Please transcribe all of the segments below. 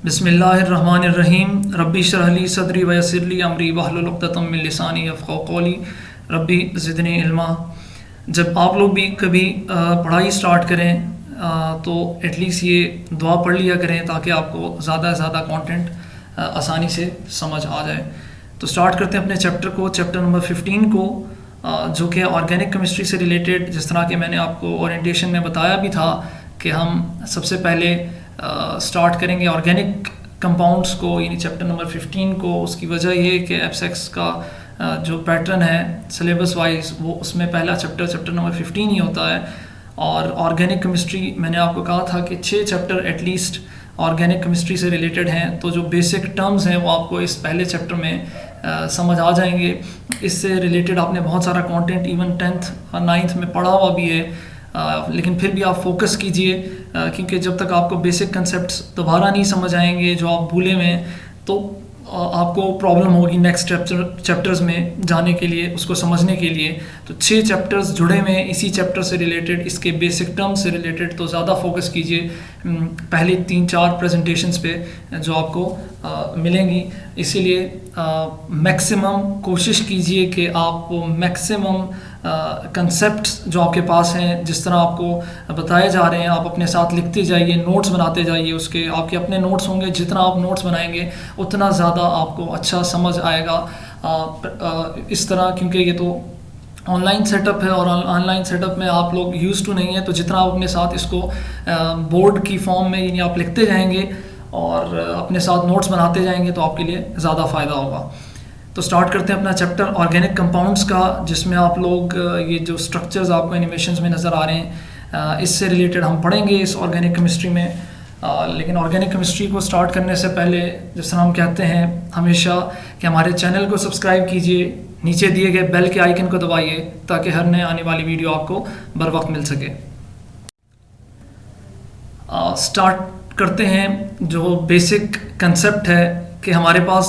बिस्मिल्लाहिर्रहमानिर्रहीम। रब्बी इश्रह ली सदरी वयस्सिर ली अमरी वहलुल उक़्दतम मिन लिसानी यफ़क़हू क़ौली रब्बी ज़िदनी इल्मा। जब आप लोग भी कभी पढ़ाई स्टार्ट करें तो एटलीस्ट ये दुआ पढ़ लिया करें ताकि आपको ज़्यादा से ज़्यादा कंटेंट आसानी से समझ आ जाए। तो स्टार्ट करते हैं अपने चैप्टर नंबर 15 को, जो कि ऑर्गेनिक केमिस्ट्री से रिलेटेड। जिस तरह के मैंने आपको ओरिएंटेशन में बताया भी था कि हम सबसे पहले स्टार्ट करेंगे ऑर्गेनिक कंपाउंड्स को, यानी चैप्टर नंबर 15 को। उसकी वजह ये कि एफसेक्स का जो पैटर्न है सिलेबस वाइज, वो उसमें पहला चैप्टर नंबर 15 ही होता है। और ऑर्गेनिक केमिस्ट्री मैंने आपको कहा था कि 6 चैप्टर एटलीस्ट ऑर्गेनिक केमिस्ट्री से रिलेटेड हैं। तो जो बेसिक टर्म्स हैं वो आपको इस पहले चैप्टर में समझ आ जाएंगे। इससे रिलेटेड आपने बहुत सारा कंटेंट इवन 10th और 9th में पढ़ा हुआ भी है, लेकिन फिर भी आप फोकस कीजिए, क्योंकि जब तक आपको बेसिक कंसेप्ट्स दोबारा नहीं समझ आएंगे जो आप भूले हुए हैं, तो आपको प्रॉब्लम होगी नेक्स्ट चैप्टर्स में जाने के लिए, उसको समझने के लिए। तो 6 चैप्टर्स जुड़े हुए हैं इसी चैप्टर से रिलेटेड, इसके बेसिक टर्म्स से रिलेटेड। तो ज़्यादा फोकस कीजिए पहली 3-4 प्रेजेंटेशंस पे जो आपको मिलेंगी। इसीलिए मैक्सिमम कोशिश कीजिए कि आप मैक्सिमम कंसेप्ट्स जो आपके पास हैं, जिस तरह आपको बताए जा रहे हैं, आप अपने साथ लिखते जाइए, नोट्स बनाते जाइए। उसके आपके अपने नोट्स होंगे, जितना आप नोट्स बनाएंगे उतना ज़्यादा आपको अच्छा समझ आएगा इस तरह, क्योंकि ये तो ऑनलाइन सेटअप है और ऑनलाइन सेटअप में आप लोग यूज़ टू नहीं है। तो जितना आप अपने साथ इसको बोर्ड की फॉर्म में यानी आप लिखते जाएंगे और अपने साथ नोट्स बनाते जाएंगे तो आपके लिए ज़्यादा फ़ायदा होगा। तो स्टार्ट करते हैं अपना चैप्टर ऑर्गेनिक कंपाउंड्स का, जिसमें आप लोग ये जो स्ट्रक्चर्स आपको एनिमेशंस में नज़र आ रहे हैं, इससे रिलेटेड हम पढ़ेंगे इस ऑर्गेनिक केमिस्ट्री में। लेकिन ऑर्गेनिक केमिस्ट्री को स्टार्ट करने से पहले, जिस तरह हम कहते हैं हमेशा कि हमारे चैनल को सब्सक्राइब कीजिए, नीचे दिए गए बेल के आइकन को दबाइए ताकि हर नए आने वाली वीडियो आपको बर वक्त मिल सके। स्टार्ट करते हैं। जो बेसिक कंसेप्ट है कि हमारे पास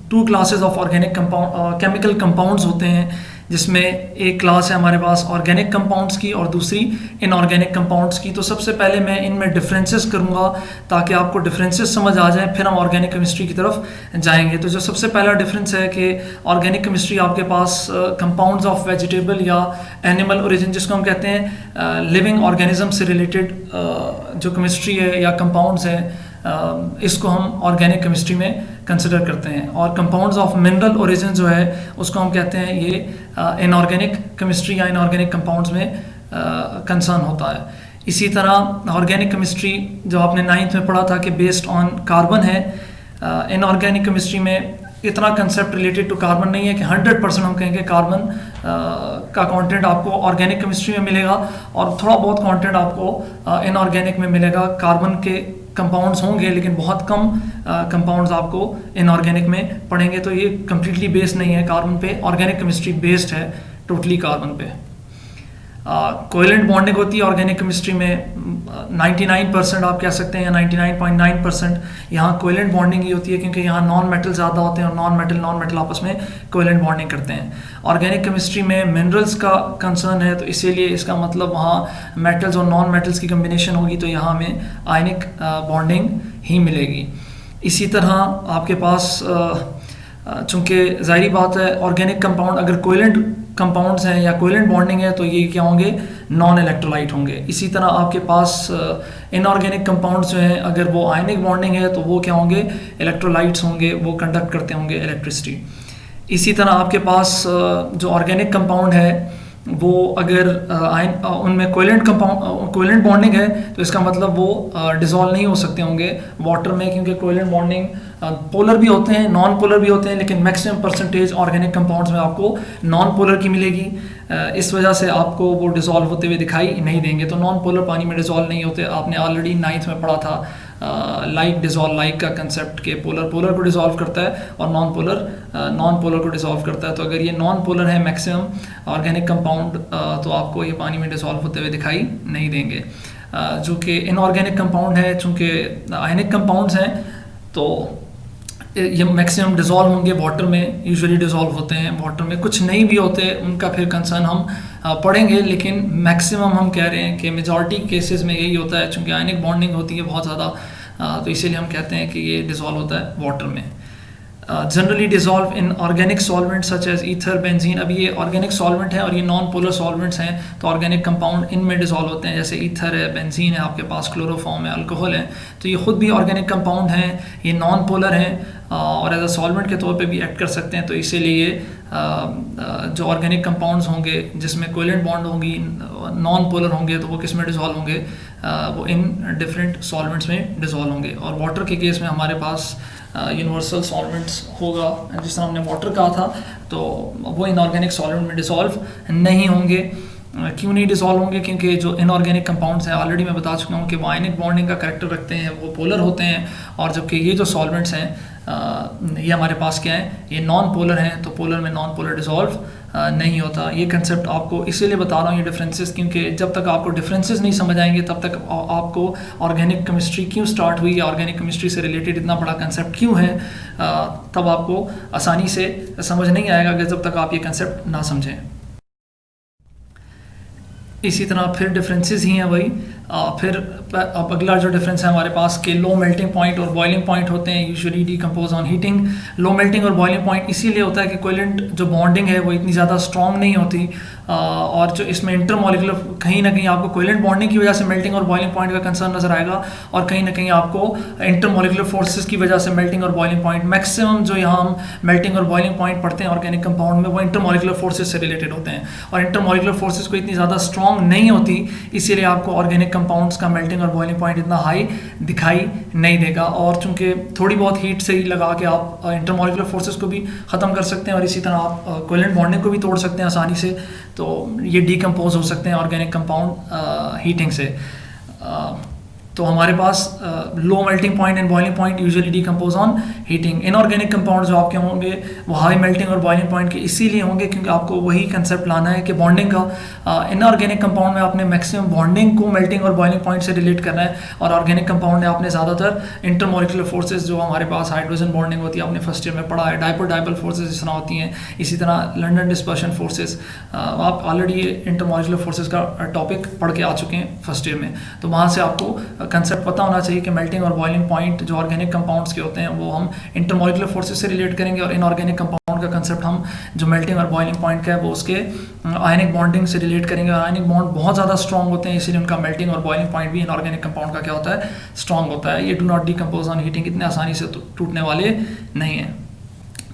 2 classes of organic compound chemical compounds होते हैं, जिसमें एक क्लास है हमारे पास ऑर्गेनिक कंपाउंड्स की और दूसरी इनऑर्गेनिक कंपाउंड्स की। तो सबसे पहले मैं इनमें डिफरेंसेस करूंगा ताकि आपको डिफरेंसेस समझ आ जाए, फिर हम ऑर्गेनिक केमिस्ट्री की तरफ जाएंगे। तो जो सबसे पहला डिफरेंस है कि ऑर्गेनिक केमिस्ट्री आपके पास कंपाउंड्स ऑफ वेजिटेबल या एनिमल ओरिजिन, जिसको हम कहते हैं लिविंग ऑर्गेनिज्म से रिलेटेड जो केमिस्ट्री है या कंपाउंड्स हैं, इसको हम ऑर्गेनिक केमिस्ट्री में कंसिडर करते हैं। और कंपाउंड्स ऑफ मिनरल ओरिजिन जो है उसको हम कहते हैं ये इनऑर्गेनिक केमिस्ट्री या इनऑर्गेनिक कंपाउंड्स में कंसर्न होता है। इसी तरह ऑर्गेनिक केमिस्ट्री जो आपने 9th में पढ़ा था कि बेस्ड ऑन कार्बन है। इनऑर्गेनिक केमिस्ट्री में इतना कंसेप्ट रिलेटेड टू कार्बन नहीं है कि 100% हम कहेंगे कार्बन का कंटेंट आपको ऑर्गेनिक केमिस्ट्री में मिलेगा और थोड़ा बहुत कंटेंट आपको इनऑर्गेनिक में मिलेगा। कार्बन के कंपाउंड्स होंगे लेकिन बहुत कम कंपाउंड्स आपको इनऑर्गेनिक में पढ़ेंगे। तो ये कम्प्लीटली बेस्ड नहीं है कार्बन पे, ऑर्गेनिक केमिस्ट्री बेस्ड है टोटली कार्बन पे। कोवेलेंट बॉन्डिंग होती है ऑर्गेनिक केमिस्ट्री में 99% आप कह सकते हैं, या 99.9% यहाँ कोवेलेंट बॉन्डिंग ही होती है, क्योंकि यहाँ नॉन मेटल ज़्यादा होते हैं और नॉन मेटल आपस में कोवेलेंट बॉन्डिंग करते हैं। ऑर्गेनिक केमिस्ट्री में मिनरल्स का कंसर्न है, तो इसीलिए इसका मतलब वहाँ मेटल्स और नॉन मेटल्स की कम्बिनेशन होगी, तो यहाँ हमें आयनिक बॉन्डिंग ही मिलेगी। इसी तरह आपके पास चूँकि ज़ाहिरी बात है ऑर्गेनिक कंपाउंड अगर कोवेलेंट कंपाउंड्स हैं या कोवेलेंट बॉन्डिंग है तो ये क्या होंगे, नॉन इलेक्ट्रोलाइट होंगे। इसी तरह आपके पास इनऑर्गेनिक कंपाउंड्स जो हैं अगर वो आयनिक बॉन्डिंग है तो वो क्या होंगे, इलेक्ट्रोलाइट्स होंगे, वो कंडक्ट करते होंगे इलेक्ट्रिसिटी। इसी तरह आपके पास जो ऑर्गेनिक कंपाउंड है वो अगर उनमें कोवेलेंट बॉन्डिंग है तो इसका मतलब वो डिसॉल्व नहीं हो सकते होंगे वाटर में, क्योंकि कोवेलेंट बॉन्डिंग पोलर भी होते हैं, नॉन पोलर भी होते हैं, लेकिन मैक्सिमम परसेंटेज ऑर्गेनिक कंपाउंड्स में आपको नॉन पोलर की मिलेगी। इस वजह से आपको वो डिसॉल्व होते हुए दिखाई नहीं देंगे। तो नॉन पोलर पानी में डिसॉल्व नहीं होते। आपने ऑलरेडी 9th में पढ़ा था लाइक डिसॉल्व लाइक का कंसेप्ट के पोलर को डिसॉल्व करता है और नॉन पोलर को डिसॉल्व करता है। तो अगर ये नॉन पोलर है मैक्सिमम ऑर्गेनिक कंपाउंड, तो आपको ये पानी में डिसॉल्व होते हुए दिखाई नहीं देंगे। जो कि इनऑर्गेनिक कंपाउंड है, चूँकि आयनिक कंपाउंड्स हैं तो ये मैक्सिमम डिसॉल्व होंगे वाटर में, यूजुअली डिसॉल्व होते हैं वाटर में। कुछ नहीं भी होते उनका फिर कंसर्न हम पढ़ेंगे, लेकिन मैक्सिमम हम कह रहे हैं कि मेजॉरिटी केसेस में यही होता है, चूँकि आयनिक बॉन्डिंग होती है बहुत ज़्यादा तो इसीलिए हम कहते हैं कि ये डिज़ोल्व होता है वाटर में। Generally dissolve in organic solvent such as ether, benzene. अब ये ऑर्गेनिक सॉल्वेंट है और ये नॉन पोलर सॉल्वेंट्स हैं, तो ऑर्गेनिक कंपाउंड इनमें डिज़ोल्व होते हैं, जैसे ईथर है, बेंजीन है, आपके पास क्लोरोफॉर्म है, अल्कोहल है। तो ये खुद भी ऑर्गेनिक कंपाउंड हैं, ये नॉन पोलर हैं और एज अ सॉल्वेंट के तौर पे भी एक्ट कर सकते हैं। तो इसीलिए जो ऑर्गेनिक कंपाउंड्स होंगे जिसमें कोवेलेंट बॉन्ड होंगी, नॉन पोलर होंगे, तो वो किस में डिज़ोल्व होंगे, वो इन डिफरेंट सॉल्वेंट्स में डिज़ोल्व होंगे। और वाटर के केस में हमारे पास यूनिवर्सल सॉल्वेंट्स होगा, जिस तरह हमने वाटर कहा था, तो वो इनऑर्गेनिक सॉल्वेंट में डिसॉल्व नहीं होंगे। क्यों नहीं डिसॉल्व होंगे? क्योंकि जो इनऑर्गेनिक कंपाउंड्स हैं, ऑलरेडी मैं बता चुका हूँ कि वो आयनिक बॉन्डिंग का करेक्टर रखते हैं, वो पोलर होते हैं। और जबकि ये जो सॉल्वेंट्स हैं ये हमारे पास क्या है, ये नॉन पोलर हैं, तो पोलर में नॉन पोलर डिसॉल्व नहीं होता। ये कंसेप्ट आपको इसीलिए बता रहा हूँ, ये डिफरेंसेस, क्योंकि जब तक आपको डिफरेंसेस नहीं समझ आएंगे तब तक आपको ऑर्गेनिक केमिस्ट्री क्यों स्टार्ट हुई, ऑर्गेनिक केमिस्ट्री से रिलेटेड इतना बड़ा कंसेप्ट क्यों है, तब आपको आसानी से समझ नहीं आएगा कि जब तक आप ये कंसेप्ट ना समझें। इसी तरह फिर डिफरेंसेस ही हैं वही। फिर अब अगला जो डिफरेंस है हमारे पास के लो मेल्टिंग पॉइंट और बॉइलिंग पॉइंट होते हैं, usually decompose on heating. Low melting और बॉइलिंग पॉइंट इसीलिए होता है कि कोवेलेंट जो बॉन्डिंग है वो इतनी ज़्यादा स्ट्रॉन्ग नहीं होती, और जो इसमें इंटरमॉलिकुलर कहीं ना कहीं आपको कोवेलेंट बॉन्डिंग की वजह से मेल्टिंग और बॉइलिंग पॉइंट का कंसर्न नजर आएगा, और कहीं ना कहीं आपको इंटरमॉलिकुलर फोर्सेस की वजह से मेल्टिंग और बॉइलिंग पॉइंट, मैक्सिमम जो यहाँ हम मेल्टिंग और बॉइलिंग पॉइंट पढ़ते हैं ऑर्गेनिक कंपाउंड में, वो इंटरमॉलिकुलर फोर्सेस से रिलेटेड होते हैं। और इंटरमॉलिकुलर फोर्सेस को इतनी ज़्यादा स्ट्रॉन्ग नहीं होती, इसीलिए आपको ऑर्गेनिक कंपाउंड्स का मेल्टिंग और बॉइलिंग पॉइंट इतना हाई दिखाई नहीं देगा। और चूंकि थोड़ी बहुत हीट से ही लगा के आप इंटरमॉलिकुलर फोर्सेस को भी ख़त्म कर सकते हैं, और इसी तरह आप कोवेलेंट बॉन्डिंग को भी तोड़ सकते हैं आसानी से, तो ये डिकम्पोज हो सकते हैं ऑर्गेनिक कंपाउंड हीटिंग से। तो हमारे पास low melting point and boiling point usually decompose on heating. Inorganic compound जो आपके होंगे वो हाई मेल्टिंग और बॉइलिंग पॉइंट के इसीलिए होंगे क्योंकि आपको वही कंसेप्ट लाना है कि बॉन्डिंग का। इनऑर्गेनिक कंपाउंड में आपने मैक्सिमम बॉन्डिंग को मेल्टिंग और बॉइलिंग पॉइंट से रिलेट करना है, और ऑर्गेनिक कंपाउंड में आपने ज़्यादातर इंटरमॉलिकुलर फोर्सेज जो हमारे पास हाइड्रोजन बॉन्डिंग होती है, आपने फर्स्ट ईयर में पढ़ा है, डाइपोल डाइपोल फोर्सेज जिस तरह होती हैं, इसी तरह लंडन डिस्पर्शन फोर्सेज, आप ऑलरेडी इंटरमॉलिकुलर फोर्सेज का टॉपिक पढ़ के आ चुके हैं फर्स्ट ईयर में। तो वहाँ से आपको कंसेप्ट पता होना चाहिए कि मेल्टिंग और बॉइलिंग पॉइंट जो ऑर्गेनिक कंपाउंड्स के होते हैं वो हम इंटरमॉलिकुलर फोर्सेस से रिलेट करेंगे, और इनऑर्गेनिक कंपाउंड का कंसेप्ट हम जो मेल्टिंग और बॉइलिंग पॉइंट का है वो उसके आयनिक बॉन्डिंग से रिलेट करेंगे। और आयनिक बॉन्ड बहुत ज़्यादा स्ट्रॉन्ग होते हैं, इसीलिए उनका मेल्टिंग और बॉइलिंग पॉइंट भी इनऑर्गेनिक कंपाउंड का क्या होता है, स्ट्रॉन्ग होता है। ये do not decompose on heating, इतने आसानी से टूटने वाले नहीं हैं।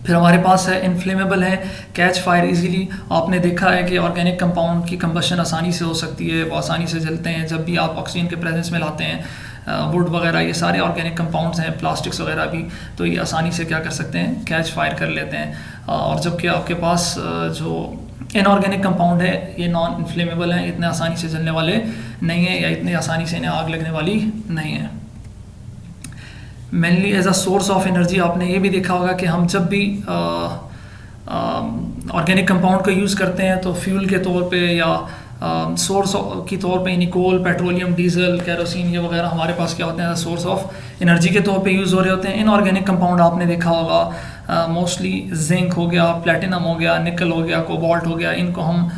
फिर हमारे पास है इनफ्लेमेबल है, कैच फायर इजीली। आपने देखा है कि ऑर्गेनिक कंपाउंड की कंबशन आसानी से हो सकती है, वो आसानी से जलते हैं जब भी आप ऑक्सीजन के प्रेजेंस में लाते हैं। वुड वगैरह ये सारे ऑर्गेनिक कंपाउंड्स हैं, प्लास्टिक्स वगैरह भी, तो ये आसानी से क्या कर सकते हैं, कैच फायर कर लेते हैं। और जबकि आपके पास जो इनऑर्गेनिक कंपाउंड है ये नॉन इन्फ्लेमेबल हैं, इतने आसानी से जलने वाले नहीं हैं, या इतनी आसानी से इन्हें आग लगने वाली नहीं है। Mainly as a source of energy आपने ये भी देखा होगा कि हम जब भी ऑर्गेनिक कंपाउंड को यूज़ करते हैं तो फ्यूल के तौर पे या सोर्स की तौर पे निकोल, पेट्रोलियम, डीजल, केरोसिन ये वगैरह हमारे पास क्या होते हैं, सोर्स ऑफ एनर्जी के तौर पे यूज़ हो रहे होते हैं। इनऑर्गेनिक कंपाउंड आपने देखा होगा मोस्टली जिंक हो गया, प्लेटिनम हो गया, निकल हो गया, कोबाल्ट हो गया, इनको हम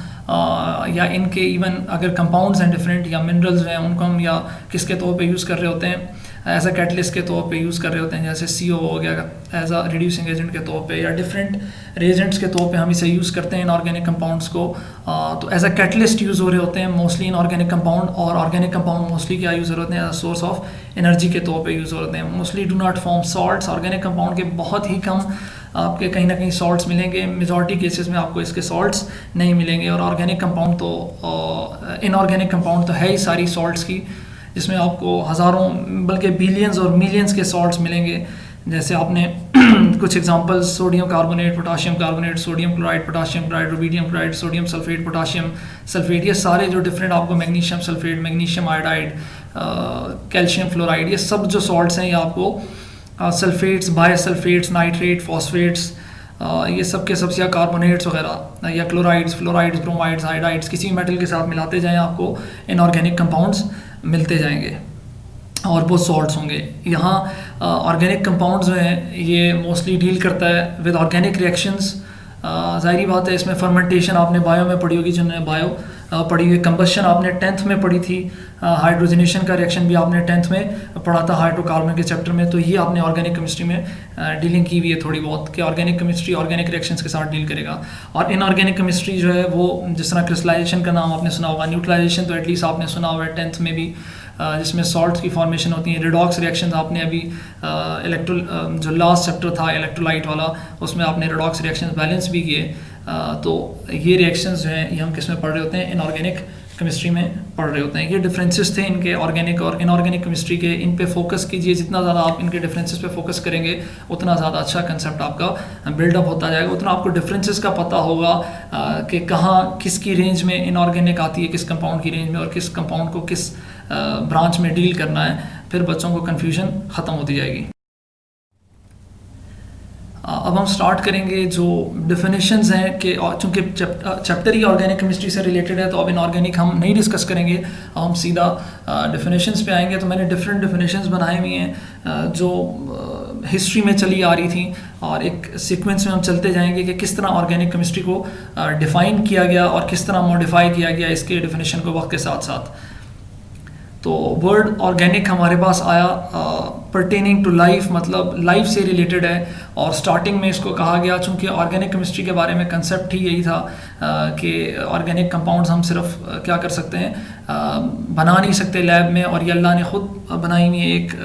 या इनके इवन अगर कंपाउंड्स हैं डिफरेंट या मिनरल्स हैं उनको हम या किसके तौर पे यूज़ कर रहे होते हैं, एज अ कैटलिस्ट के तौर पे यूज़ कर रहे होते हैं, जैसे CO हो गया एज अ रिड्यूसिंग एजेंट के तौर पे, या डिफरेंट रिएजेंट्स के तौर पे हम इसे यूज़ करते हैं इनऑर्गेनिक कंपाउंड्स को। तो एज अ कैटलिस्ट यूज़ हो रहे होते हैं मोस्टली इनऑर्गेनिक कंपाउंड, और ऑर्गेनिक कंपाउंड मोस्टली क्या यूज़ हो रहे होते हैं, as a source of energy के तौर पे यूज़ हो रहे हैं। Mostly do not form salts, organic compound के बहुत ही कम आपके कहीं ना कहीं सॉल्ट्स मिलेंगे, मेजॉरिटी केसेस में आपको इसके सॉल्ट्स नहीं मिलेंगे। और ऑर्गेनिक कंपाउंड तो इनऑर्गेनिक कंपाउंड तो है ही सारी सॉल्ट्स की, जिसमें आपको हज़ारों बल्कि बिलियंस और मिलियंस के सॉल्ट्स मिलेंगे। जैसे आपने कुछ examples sodium carbonate, potassium carbonate, sodium chloride, potassium chloride, rubidium chloride, sodium sulphate, potassium sulphate, ये सारे जो डिफरेंट आपको magnesium sulphate, magnesium iodide, calcium fluoride, ये सब जो सॉल्ट्स हैं ये आपको सल्फेट्स, बायोसल्फेट्स, नाइट्रेट, फॉस्फेट्स, ये सब के सबसे या कार्बोनेट्स वगैरह या क्लोराइड्स, फ्लोराइड्स, ब्रोमाइड्स, हाइड्राइड्स, किसी भी मेटल के साथ मिलाते जाएँ आपको इनऑर्गेनिक कंपाउंड्स मिलते जाएंगे और वो सॉल्ट्स होंगे। यहाँ ऑर्गेनिक कंपाउंड्स जो हैं ये मोस्टली डील करता है विद ऑर्गेनिक रिएक्शंस। ज़ाहिरी बात है इसमें फर्मेंटेशन आपने बायो में पढ़ी होगी, जिन्होंने बायो पढ़ी हुई। कंबशन आपने 10th में पढ़ी थी, हाइड्रोजनेशन का रिएक्शन भी आपने 10th में पढ़ा था हाइड्रोकार्बन के चैप्टर में। तो ये आपने ऑर्गेनिक केमिस्ट्री में डीलिंग की हुई है थोड़ी बहुत, कि ऑर्गेनिक केमिस्ट्री ऑर्गेनिक रिएक्शंस के साथ डील करेगा। और इनऑर्गेनिक केमिस्ट्री जो है वो जिस तरह क्रिस्टलाइजेशन का नाम आपने सुना होगा, न्यूट्रलाइजेशन तो एटलीस्ट आपने सुना हुआ है 10th में भी, जिसमें सॉल्ट की फॉर्मेशन होती है। रिडॉक्स रिएक्शन आपने अभी जो लास्ट चैप्टर था इलेक्ट्रोलाइट वाला, उसमें आपने रिडॉक्स रिएक्शन बैलेंस भी किए। तो ये रिएक्शंस जो हैं ये हम किस में पढ़ रहे होते हैं, इनऑर्गेनिक केमिस्ट्री में पढ़ रहे होते हैं। ये डिफरेंसेस थे इनके ऑर्गेनिक और इनऑर्गेनिक केमिस्ट्री के। इन पे फोकस कीजिए, जितना ज़्यादा आप इनके डिफरेंसेस पे फोकस करेंगे उतना ज़्यादा अच्छा कंसेप्ट आपका बिल्डअप होता जाएगा, उतना आपको डिफरेंसेस का पता होगा कि कहाँ किसकी रेंज में इनऑर्गेनिक आती है, किस कंपाउंड की रेंज में, और किस कंपाउंड को किस ब्रांच में डील करना है। फिर बच्चों को कन्फ्यूजन ख़त्म होती जाएगी। अब हम स्टार्ट करेंगे जो डिफिनेशंस हैं कि चूँकि चैप्टर ही ऑर्गेनिक केमिस्ट्री से रिलेटेड है, तो अब इनऑर्गेनिक हम नहीं डिस्कस करेंगे, हम सीधा डिफिनेशंस पे आएंगे। तो मैंने डिफरेंट डिफिनेशंस बनाई हुई हैं जो हिस्ट्री में चली आ रही थी, और एक सीक्वेंस में हम चलते जाएंगे कि किस तरह ऑर्गेनिक केमिस्ट्री को डिफ़ाइन किया गया और किस तरह मॉडिफाई किया गया इसके डिफिनेशन को वक्त के साथ साथ। तो वर्ड ऑर्गेनिक हमारे पास आया परटेनिंग टू लाइफ, मतलब लाइफ से रिलेटेड है। और स्टार्टिंग में इसको कहा गया, चूँकि ऑर्गेनिक केमिस्ट्री के बारे में कंसेप्ट ही यही था कि ऑर्गेनिक कंपाउंड्स हम सिर्फ क्या कर सकते हैं, बना नहीं सकते लैब में, और ये अल्लाह ने ख़ुद बनाई हुई एक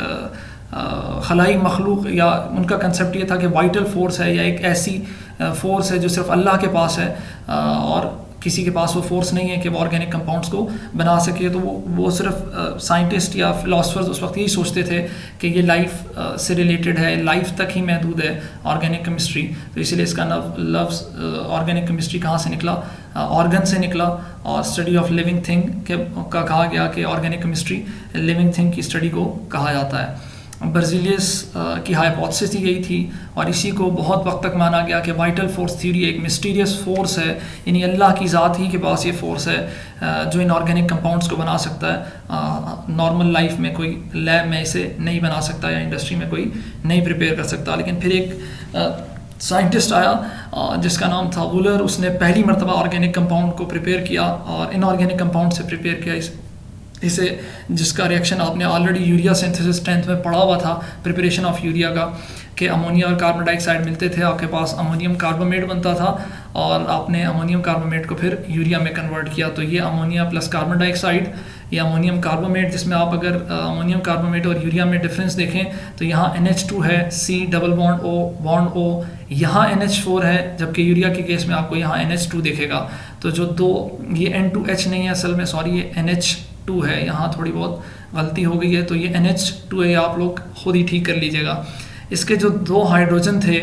खलाई मखलूक, या उनका कंसेप्ट ये था कि वाइटल फोर्स है या एक ऐसी फोर्स है जो सिर्फ अल्लाह के पास है, और किसी के पास वो फोर्स नहीं है कि वो ऑर्गेनिक कंपाउंड्स को बना सके। तो वो सिर्फ साइंटिस्ट या फिलोसफर्स उस वक्त यही सोचते थे कि ये लाइफ से रिलेटेड है, लाइफ तक ही महदूद है ऑर्गेनिक केमिस्ट्री। तो इसलिए इसका लफ्ज़ ऑर्गेनिक केमिस्ट्री कहाँ से निकला, ऑर्गन से निकला, और स्टडी ऑफ लिविंग थिंग का कहा गया कि ऑर्गेनिक केमिस्ट्री लिविंग थिंग की स्टडी को कहा जाता है। बर्ज़िलियस की हाइपोथेसिस ही यही थी, और इसी को बहुत वक्त तक माना गया कि वाइटल फोर्स थ्योरी एक मिस्टीरियस फोर्स है, यानी अल्लाह की ज़ात ही के पास ये फोर्स है जो इन ऑर्गेनिक कंपाउंड्स को बना सकता है। नॉर्मल लाइफ में कोई लैब में इसे नहीं बना सकता, या इंडस्ट्री में कोई नहीं प्रिपेयर कर सकता। लेकिन फिर एक साइंटिस्ट आया जिसका नाम था वुलर, उसने पहली मरतबा ऑर्गेनिक कंपाउंड को प्रिपेयर किया, और इनऑर्गेनिक कंपाउंड से प्रिपेयर किया इसे, जिसका रिएक्शन आपने ऑलरेडी यूरिया सिंथेसिस 10th में पढ़ा हुआ था, प्रिपरेशन ऑफ यूरिया का, कि अमोनिया और कार्बन डाइऑक्साइड मिलते थे, आपके पास अमोनियम कार्बोमेट बनता था, और आपने अमोनियम कार्बोमेट को फिर यूरिया में कन्वर्ट किया। तो ये अमोनिया प्लस कार्बन डाइऑक्साइड, या अमोनियम कार्बोमेट, जिसमें आप अगर अमोनियम कार्बोमेट और यूरिया में डिफरेंस देखें तो यहाँ NH2 है, C डबल बॉन्ड O, यहाँ NH4 है, जबकि यूरिया के केस में आपको यहाँ NH2 दिखेगा। तो जो दो, ये N2H नहीं है असल में, सॉरी, ये NH2 है, यहाँ थोड़ी बहुत गलती हो गई है, तो ये NH2 है, आप लोग खुद ही ठीक कर लीजिएगा। इसके जो दो हाइड्रोजन थे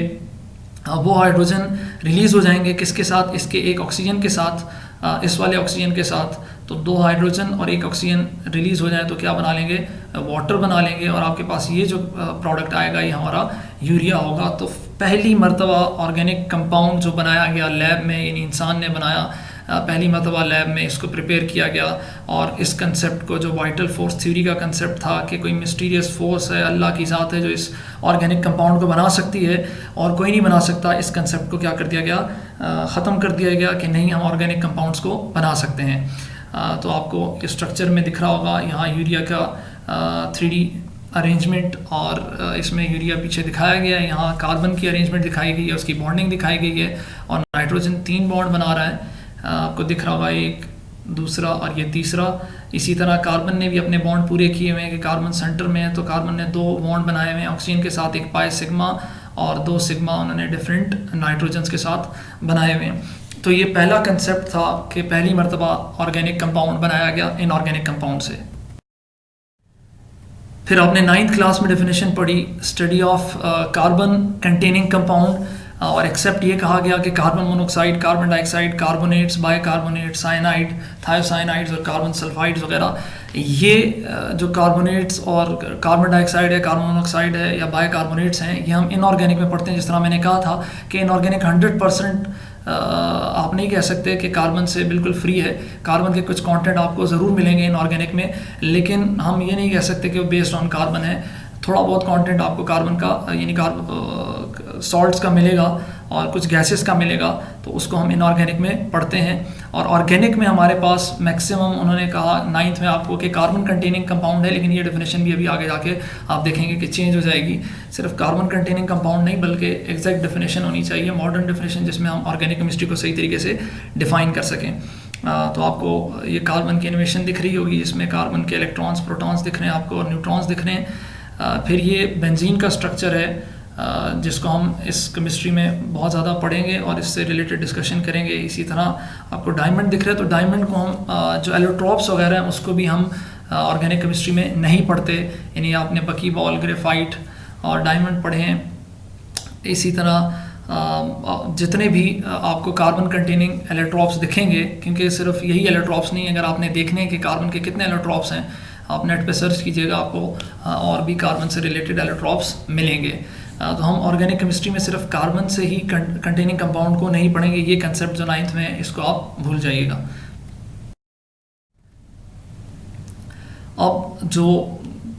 वो हाइड्रोजन रिलीज़ हो जाएंगे किसके साथ, इसके एक ऑक्सीजन के साथ, इस वाले ऑक्सीजन के साथ। तो दो हाइड्रोजन और एक ऑक्सीजन रिलीज़ हो जाए तो क्या बना लेंगे, वाटर बना लेंगे, और आपके पास ये जो प्रोडक्ट आएगा ये हमारा यूरिया होगा। तो पहली मरतबा ऑर्गेनिक कंपाउंड जो बनाया गया लैब में, यानी इंसान ने बनाया, पहली मरतबा लैब में इसको प्रिपेयर किया गया, और इस कंसेप्ट को, जो वाइटल फोर्स थ्योरी का कंसेप्ट था कि कोई मिस्टीरियस फोर्स है, अल्लाह की ज़ात है जो इस ऑर्गेनिक कंपाउंड को बना सकती है और कोई नहीं बना सकता, इस कंसेप्ट को क्या कर दिया गया, ख़त्म कर दिया गया कि नहीं, हम ऑर्गेनिक कंपाउंड्स को बना सकते हैं। तो आपको स्ट्रक्चर में दिख रहा होगा यहाँ यूरिया का 3D अरेंजमेंट, और इसमें यूरिया पीछे दिखाया गया है, यहाँ कार्बन की अरेंजमेंट दिखाई गई है, उसकी बॉन्डिंग दिखाई गई है, और नाइट्रोजन 3 बॉन्ड बना रहा है, आपको दिख रहा होगा, एक, दूसरा और ये तीसरा। इसी तरह कार्बन ने भी अपने बॉन्ड पूरे किए हुए हैं कि कार्बन सेंटर में है, तो कार्बन ने 2 बॉन्ड बनाए हुए हैं ऑक्सीजन के साथ, एक पाई सिग्मा और 2 सिग्मा उन्होंने डिफरेंट नाइट्रोजन्स के साथ बनाए हुए हैं। तो ये पहला कंसेप्ट था कि पहली मरतबा ऑर्गेनिक कंपाउंड बनाया गया इनऑर्गेनिक कंपाउंड से। फिर आपने 9th क्लास में डेफिनेशन पढ़ी, study of carbon containing compound, और एक्सेप्ट ये कहा गया कि carbon monoxide, carbon dioxide, carbonates, bicarbonate, cyanide, thiocyanides और कार्बन सल्फाइड्स वगैरह, ये जो कार्बोनेट्स और कार्बन डाइऑक्साइड है, कार्बन मोनोऑक्साइड है, या बाइकार्बोनेट्स हैं, ये हम इनऑर्गेनिक में पढ़ते हैं। जिस तरह मैंने कहा था कि इनऑर्गेनिक 100% आप नहीं कह सकते कि कार्बन से बिल्कुल फ्री है, कार्बन के कुछ कंटेंट आपको ज़रूर मिलेंगे इनऑर्गेनिक में, लेकिन हम ये नहीं कह सकते कि वो बेस्ड ऑन कार्बन है। थोड़ा बहुत कंटेंट आपको कार्बन का, यानी सॉल्ट्स का मिलेगा, और कुछ गैसेस का मिलेगा, तो उसको हम इनऑर्गेनिक में पढ़ते हैं। और ऑर्गेनिक में हमारे पास मैक्सिमम उन्होंने कहा 9th में आपको कि कार्बन कंटेनिंग कंपाउंड है, लेकिन ये डेफिनेशन भी अभी आगे जाके आप देखेंगे कि चेंज हो जाएगी। सिर्फ कार्बन कंटेनिंग कंपाउंड नहीं बल्कि एग्जैक्ट डेफिनेशन होनी चाहिए, मॉडर्न डेफिनेशन, जिसमें हम ऑर्गेनिक केमिस्ट्री को सही तरीके से डिफाइन कर सकें। तो आपको ये कार्बन की एनिमेशन दिख रही होगी, जिसमें कार्बन के इलेक्ट्रॉन्स, प्रोटॉन्स दिख रहे हैं आपको और न्यूट्रॉन्स दिख रहे हैं। फिर ये बेंजीन का स्ट्रक्चर है, जिसको हम इस केमिस्ट्री में बहुत ज़्यादा पढ़ेंगे और इससे रिलेटेड डिस्कशन करेंगे। इसी तरह आपको डायमंड दिख रहा है, तो डायमंड को हम जो एलोट्रॉप्स वगैरह हैं उसको भी हम ऑर्गेनिक केमिस्ट्री में नहीं पढ़ते, यानी आपने बकी बॉल, ग्रेफाइट और डायमंड पढ़े हैं। इसी तरह जितने भी आपको कार्बन कंटेनिंग एलोट्रॉप्स दिखेंगे, क्योंकि सिर्फ यही एलोट्रॉप्स नहीं, अगर आपने देखने हैं कि कार्बन के कितने एलोट्रॉप्स हैं, आप नेट पे सर्च कीजिएगा, आपको और भी कार्बन से रिलेटेड एलोट्रॉप्स मिलेंगे। तो हम ऑर्गेनिक केमिस्ट्री में सिर्फ कार्बन से ही कंटेनिंग कंपाउंड को नहीं पढ़ेंगे, ये कंसेप्ट जो 9th में है इसको आप भूल जाइएगा। अब जो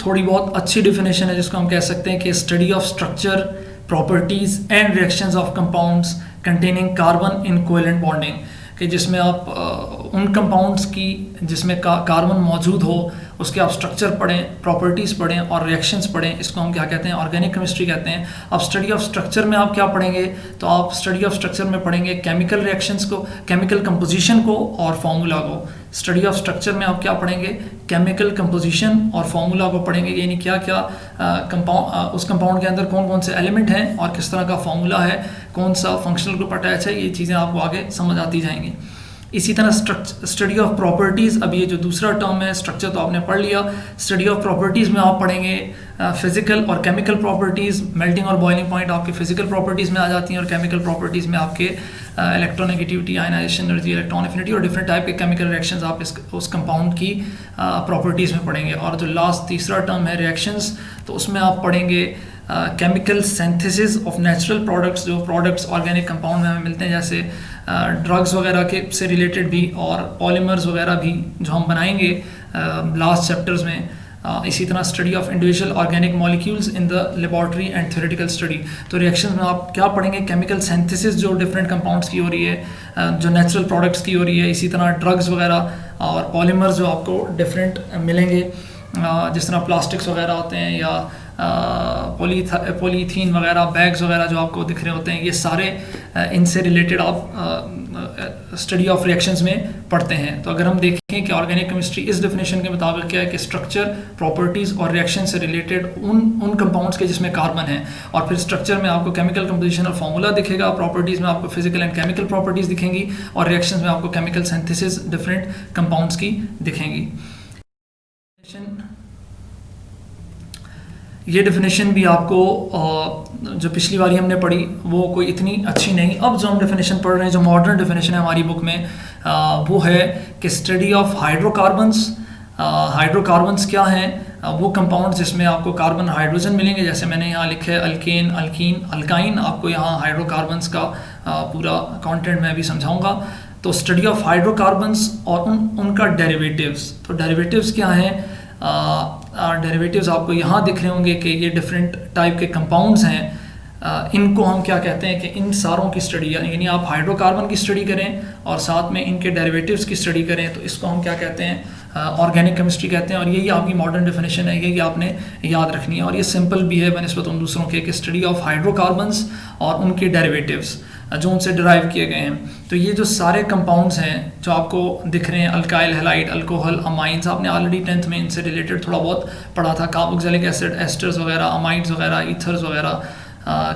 थोड़ी बहुत अच्छी डेफिनेशन है जिसको हम कह सकते हैं कि study of structure, properties and reactions of compounds containing carbon in covalent bonding, कि जिसमें आप उन कंपाउंड्स की जिसमें कार्बन मौजूद हो उसके आप स्ट्रक्चर पढ़ें, प्रॉपर्टीज़ पढ़ें और रिएक्शंस पढ़ें, इसको हम क्या कहते हैं, ऑर्गेनिक केमिस्ट्री कहते हैं। अब स्टडी ऑफ स्ट्रक्चर में आप क्या पढ़ेंगे, तो आप स्टडी ऑफ स्ट्रक्चर में पढ़ेंगे केमिकल रिएक्शंस को, केमिकल कंपोजिशन को और फार्मूला को। स्टडी ऑफ स्ट्रक्चर में आप क्या पढ़ेंगे, केमिकल कंपोजिशन और फार्मूला को पढ़ेंगे, यानी क्या क्या उस कंपाउंड के अंदर कौन कौन से एलिमेंट हैं और किस तरह का फार्मूला है, कौन सा फंक्शनल ग्रुप अटैच है, ये चीज़ें आपको आगे समझ आती जाएंगी। इसी तरह स्टडी ऑफ प्रॉपर्टीज़, अब ये जो दूसरा टर्म है, स्ट्रक्चर तो आपने पढ़ लिया, स्टडी ऑफ प्रॉपर्टीज़ में आप पढ़ेंगे फिजिकल और केमिकल प्रॉपर्टीज़। मेल्टिंग और बॉइलिंग पॉइंट आपके फिजिकल प्रॉपर्टीज़ में आ जाती हैं और केमिकल प्रॉपर्टीज़ में आपके electronegativity, ionization energy, electron affinity और डिफरेंट टाइप के केमिकल रिएक्शंस आप उस कंपाउंड की प्रॉपर्टीज़ में पढ़ेंगे। और जो लास्ट तीसरा टर्म है रिएक्शंस, तो उसमें आप पढ़ेंगे chemical synthesis of natural products, जो प्रोडक्ट्स ऑर्गेनिक कंपाउंड में हमें मिलते हैं, जैसे ड्रग्स वगैरह के से रिलेटेड भी और पॉलीमर्स वगैरह भी जो हम बनाएंगे लास्ट चैप्टर्स में। इसी तरह study of individual organic molecules in the laboratory and theoretical study. तो रिएक्शन में आप क्या पढ़ेंगे, केमिकल सिंथेसिस जो डिफरेंट कंपाउंड्स की हो रही है, जो नेचुरल प्रोडक्ट्स की हो रही है, इसी तरह ड्रग्स वगैरह और पॉलीमर्स जो आपको डिफरेंट मिलेंगे, जिस तरह प्लास्टिक्स वगैरह होते हैं या पॉलीथीन वगैरह, बैग्स वगैरह जो आपको दिख रहे होते हैं, ये सारे इनसे रिलेटेड आप स्टडी ऑफ रिएक्शंस में पढ़ते हैं। तो अगर हम देखें कि ऑर्गेनिक केमिस्ट्री इस डेफिनेशन के मुताबिक क्या है कि स्ट्रक्चर, प्रॉपर्टीज़ और रिएक्शन से रिलेटेड उन कंपाउंड्स के जिसमें कार्बन है, और फिर स्ट्रक्चर में आपको केमिकल कंपोजिशन और फार्मूला दिखेगा, प्रॉपर्टीज़ में आपको फिजिकल एंड केमिकल प्रॉपर्टीज़ दिखेंगी और रिएक्शंस में आपको केमिकल सिंथेसिस डिफरेंट कंपाउंड्स की दिखेंगी। ये डेफिनेशन भी आपको जो पिछली बारी हमने पढ़ी वो कोई इतनी अच्छी नहीं। अब जो हम डेफिनेशन पढ़ रहे हैं, जो मॉडर्न डेफिनेशन है हमारी बुक में, वो है कि स्टडी ऑफ हाइड्रोकार्बन्स। हाइड्रोकार्बन्स क्या हैं, वो कंपाउंड जिसमें आपको कार्बन हाइड्रोजन मिलेंगे, जैसे मैंने यहाँ लिखा है अल्केन, अल्कीन, अल्काइन। आपको यहाँ हाइड्रोकार्बन्स का पूरा कंटेंट मैं अभी समझाऊंगा। तो स्टडी ऑफ हाइड्रोकार्बन्स और उनका डेरिवेटिव्स। तो डेरिवेटिव्स क्या हैं, डेरिवेटिव्स आपको यहाँ दिख रहे होंगे कि ये डिफरेंट टाइप के कंपाउंड्स हैं। इनको हम क्या कहते हैं कि इन सारों की स्टडी, यानी आप हाइड्रोकार्बन की स्टडी करें और साथ में इनके डेरिवेटिव्स की स्टडी करें, तो इसको हम क्या कहते हैं, ऑर्गेनिक केमिस्ट्री कहते हैं। और यही आपकी मॉडर्न डेफिनेशन है, यही आपने याद रखनी है। और ये सिंपल भी है बनिस्बत उन दूसरों के, कि स्टडी ऑफ हाइड्रोकार्बन्स और उनके डेरिवेटिव्स जो उनसे डिराइव किए गए हैं। तो ये जो सारे कंपाउंड्स हैं जो आपको दिख रहे हैं, अल्काइल, हैलाइड, अल्कोहल, अमाइंस, आपने ऑलरेडी 10th में इनसे रिलेटेड थोड़ा बहुत पढ़ा था, कार्बोक्सिलिक एसिड, एस्टर्स वगैरह, अमाइड्स वगैरह, ईथर्स वगैरह,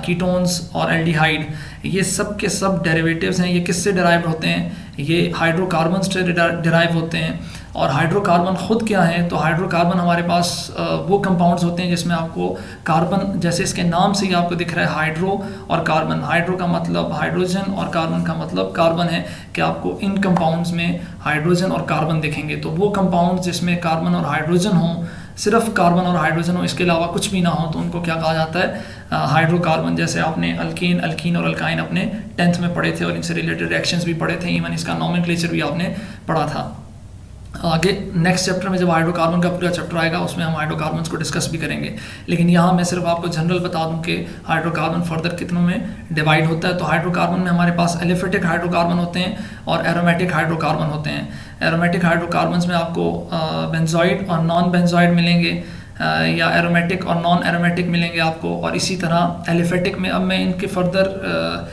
कीटोन्स और एल्डिहाइड, ये सब के सब डेरिवेटिव्स हैं। ये किससे डिराइव होते हैं, ये हाइड्रोकार्बन से डिराइव होते हैं। और हाइड्रोकार्बन ख़ुद क्या है, तो हाइड्रोकार्बन हमारे पास वो कंपाउंड्स होते हैं जिसमें आपको कार्बन, जैसे इसके नाम से ही आपको दिख रहा है हाइड्रो और कार्बन। हाइड्रो का मतलब हाइड्रोजन और कार्बन का मतलब कार्बन है, कि आपको इन कंपाउंड्स में हाइड्रोजन और कार्बन दिखेंगे। तो वो कंपाउंड्स जिसमें कार्बन और हाइड्रोजन हो, सिर्फ कार्बन और हाइड्रोजन हो, इसके अलावा कुछ भी ना हो, तो उनको क्या कहा जाता है, हाइड्रोकार्बन। जैसे आपने अल्केन, अल्कीन और अल्काइन अपने 10th में पढ़े थे और इनसे रिलेटेड रिएक्शंस भी पढ़े थे, इवन इसका नॉमेनक्लेचर भी आपने पढ़ा था। आगे नेक्स्ट चैप्टर में जब हाइड्रोकार्बन का पूरा चैप्टर आएगा उसमें हम हाइड्रोकार्बन्स को डिस्कस भी करेंगे, लेकिन यहाँ मैं सिर्फ आपको जनरल बता दूं कि हाइड्रोकार्बन फर्दर कितनों में डिवाइड होता है। तो हाइड्रोकार्बन में हमारे पास एलिफेटिक हाइड्रोकार्बन होते हैं और एरोमेटिक हाइड्रोकार्बन होते हैं। एरोमेटिक हाइड्रोकार्बन्स में आपको बेंजोइड और नॉन बेंजोइड मिलेंगे, या एरोमेटिक और नॉन एरोमेटिक मिलेंगे आपको। और इसी तरह एलिफेटिक में, अब मैं इनके फर्दर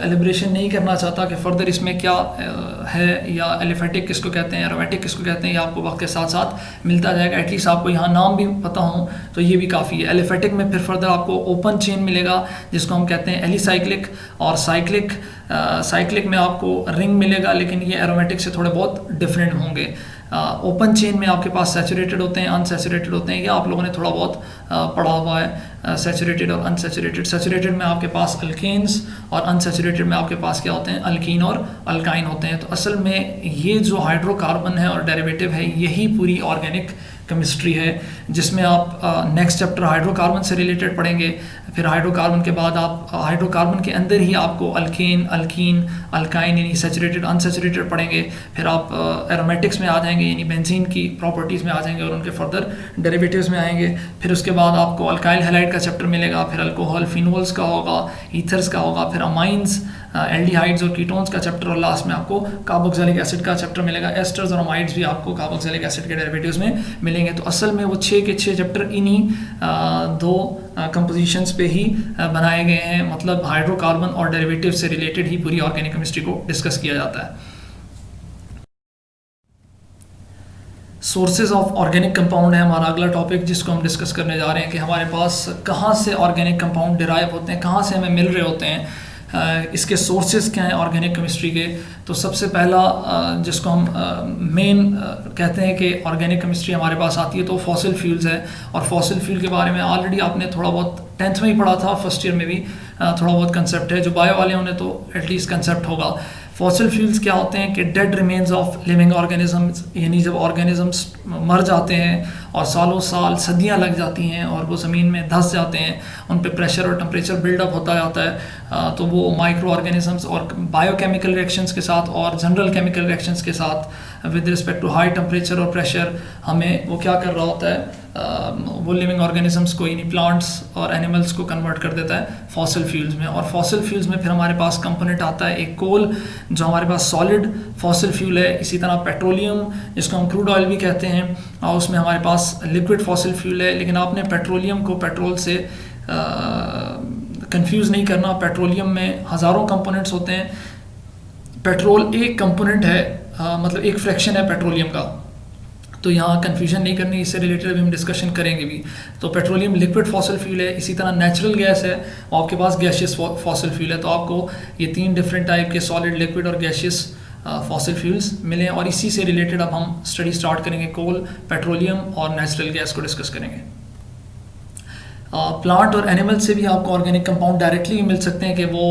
एलिब्रेशन नहीं करना चाहता कि फ़र्दर इसमें क्या है, या एलिफेटिक किसको कहते हैं, एरोमेटिक किसको कहते हैं, ये आपको वक्त के साथ साथ मिलता जाएगा। एटलीस्ट आपको यहाँ नाम भी पता हो तो ये भी काफ़ी है। एलिफेटिक में फिर फर्दर आपको ओपन चेन मिलेगा जिसको हम कहते हैं एलिसाइक्लिक, और साइक्लिक में आपको रिंग मिलेगा, लेकिन ये एरोमेटिक से थोड़े बहुत डिफरेंट होंगे। ओपन चेन में आपके पास सैचुरेटेड होते हैं, अनसैचुरेटेड होते हैं, या आप लोगों ने थोड़ा बहुत पढ़ा हुआ है सैचुरेटेड और अनसैचुरेटेड। सैचुरेटेड में आपके पास अल्केन्स और अनसैचुरेटेड में आपके पास क्या होते हैं, अल्कीन और अल्काइन होते हैं। तो असल में ये जो हाइड्रोकार्बन है और डेरिवेटिव है, यही पूरी ऑर्गेनिक केमिस्ट्री है, जिसमें आप नेक्स्ट चैप्टर हाइड्रोकार्बन से रिलेटेड पढ़ेंगे। फिर हाइड्रोकार्बन के बाद आप हाइड्रोकार्बन के अंदर ही आपको अल्केन, अल्कीन, अल्काइन यानी सैचुरेटेड, अनसैचुरेटेड पढ़ेंगे। फिर आप एरोमेटिक्स में आ जाएंगे यानी बेंजीन की प्रॉपर्टीज़ में आ जाएंगे और उनके फर्दर डेरिवेटिव्स में आएंगे। फिर उसके बाद आपको अल्काइल हैलाइड का चैप्टर मिलेगा, फिर अल्कोहल, फिनोल्स का होगा, ईथर्स का होगा, फिर अमाइंस, एल्डिहाइड्स और कीटोन्स का चैप्टर, और लास्ट में आपको कार्बोक्सिलिक एसिड का चैप्टर मिलेगा। एस्टर्स और अमाइड्स भी आपको कार्बोक्सिलिक एसिड के डेरिवेटिव्स में मिलेंगे। तो असल में वो 6 के 6 चैप्टर इन्हीं 2 कंपोजिशंस पे ही बनाए गए हैं। मतलब हाइड्रोकार्बन और डेरिवेटिव से रिलेटेड ही पूरी ऑर्गेनिक केमिस्ट्री को डिस्कस किया जाता है। सोर्सेज ऑफ ऑर्गेनिक कंपाउंड है हमारा अगला टॉपिक, जिसको हम डिस्कस करने जा रहे हैं कि हमारे पास कहाँ से ऑर्गेनिक कंपाउंड डिराइव होते हैं, कहाँ से हमें मिल रहे होते हैं, इसके सोर्सेज क्या हैं ऑर्गेनिक केमिस्ट्री के। तो सबसे पहला जिसको हम मेन कहते हैं कि ऑर्गेनिक केमिस्ट्री हमारे पास आती है तो फॉसिल फ्यूल्स है। और फॉसिल फ्यूल के बारे में ऑलरेडी आपने थोड़ा बहुत 10th में ही पढ़ा था, फर्स्ट ईयर में भी थोड़ा बहुत कंसेप्ट है। जो बायो वाले होंगे तो एटलीस्ट कंसेप्ट होगा। फॉसिल फ्यूल्स क्या होते हैं कि dead remains of living organisms, यानी जब ऑर्गेनिजम्स मर जाते हैं और सालों साल सदियां लग जाती हैं और वो ज़मीन में धंस जाते हैं, उन पे प्रेशर और टेम्परेचर बिल्डअप होता जाता है, तो वो माइक्रो ऑर्गेनिजम्स और बायोकेमिकल रिएक्शंस के साथ और जनरल केमिकल रिएक्शंस के साथ with respect to high temperature और प्रेशर हमें वो क्या कर रहा होता है, वो लिविंग ऑर्गेनिजम्स को यानी प्लांट्स और एनिमल्स को कन्वर्ट कर देता है फॉसिल फ्यूल्स में। और फॉसिल फ्यूल्स में फिर हमारे पास कंपोनेंट आता है एक कोल, जो हमारे पास सॉलिड फॉसिल फ्यूल है। इसी तरह पेट्रोलियम, जिसको हम क्रूड ऑयल भी कहते हैं, और उसमें हमारे पास लिक्विड फॉसिल फ्यूल है। लेकिन आपने पेट्रोलियम को पेट्रोल से कंफ्यूज नहीं करना। पेट्रोलियम में हज़ारों कंपोनेंट्स होते हैं, पेट्रोल एक कंपोनेंट है, मतलब एक फ्रैक्शन है पेट्रोलियम का। तो यहाँ कन्फ्यूजन नहीं करनी, इससे रिलेटेड अभी हम डिस्कशन करेंगे भी। तो पेट्रोलियम लिक्विड फॉसिल फ्यूल है। इसी तरह नेचुरल गैस है और आपके पास गैशियस फॉसिल फ्यूल है। तो आपको ये 3 डिफरेंट टाइप के सॉलिड, लिक्विड और गैशियस फॉसिल फ्यूल्स मिले। और इसी से रिलेटेड अब हम स्टडी स्टार्ट करेंगे, कोल, पेट्रोलियम और नेचुरल गैस को डिस्कस करेंगे। प्लांट और एनिमल से भी आपको ऑर्गेनिक कंपाउंड डायरेक्टली मिल सकते हैं कि वो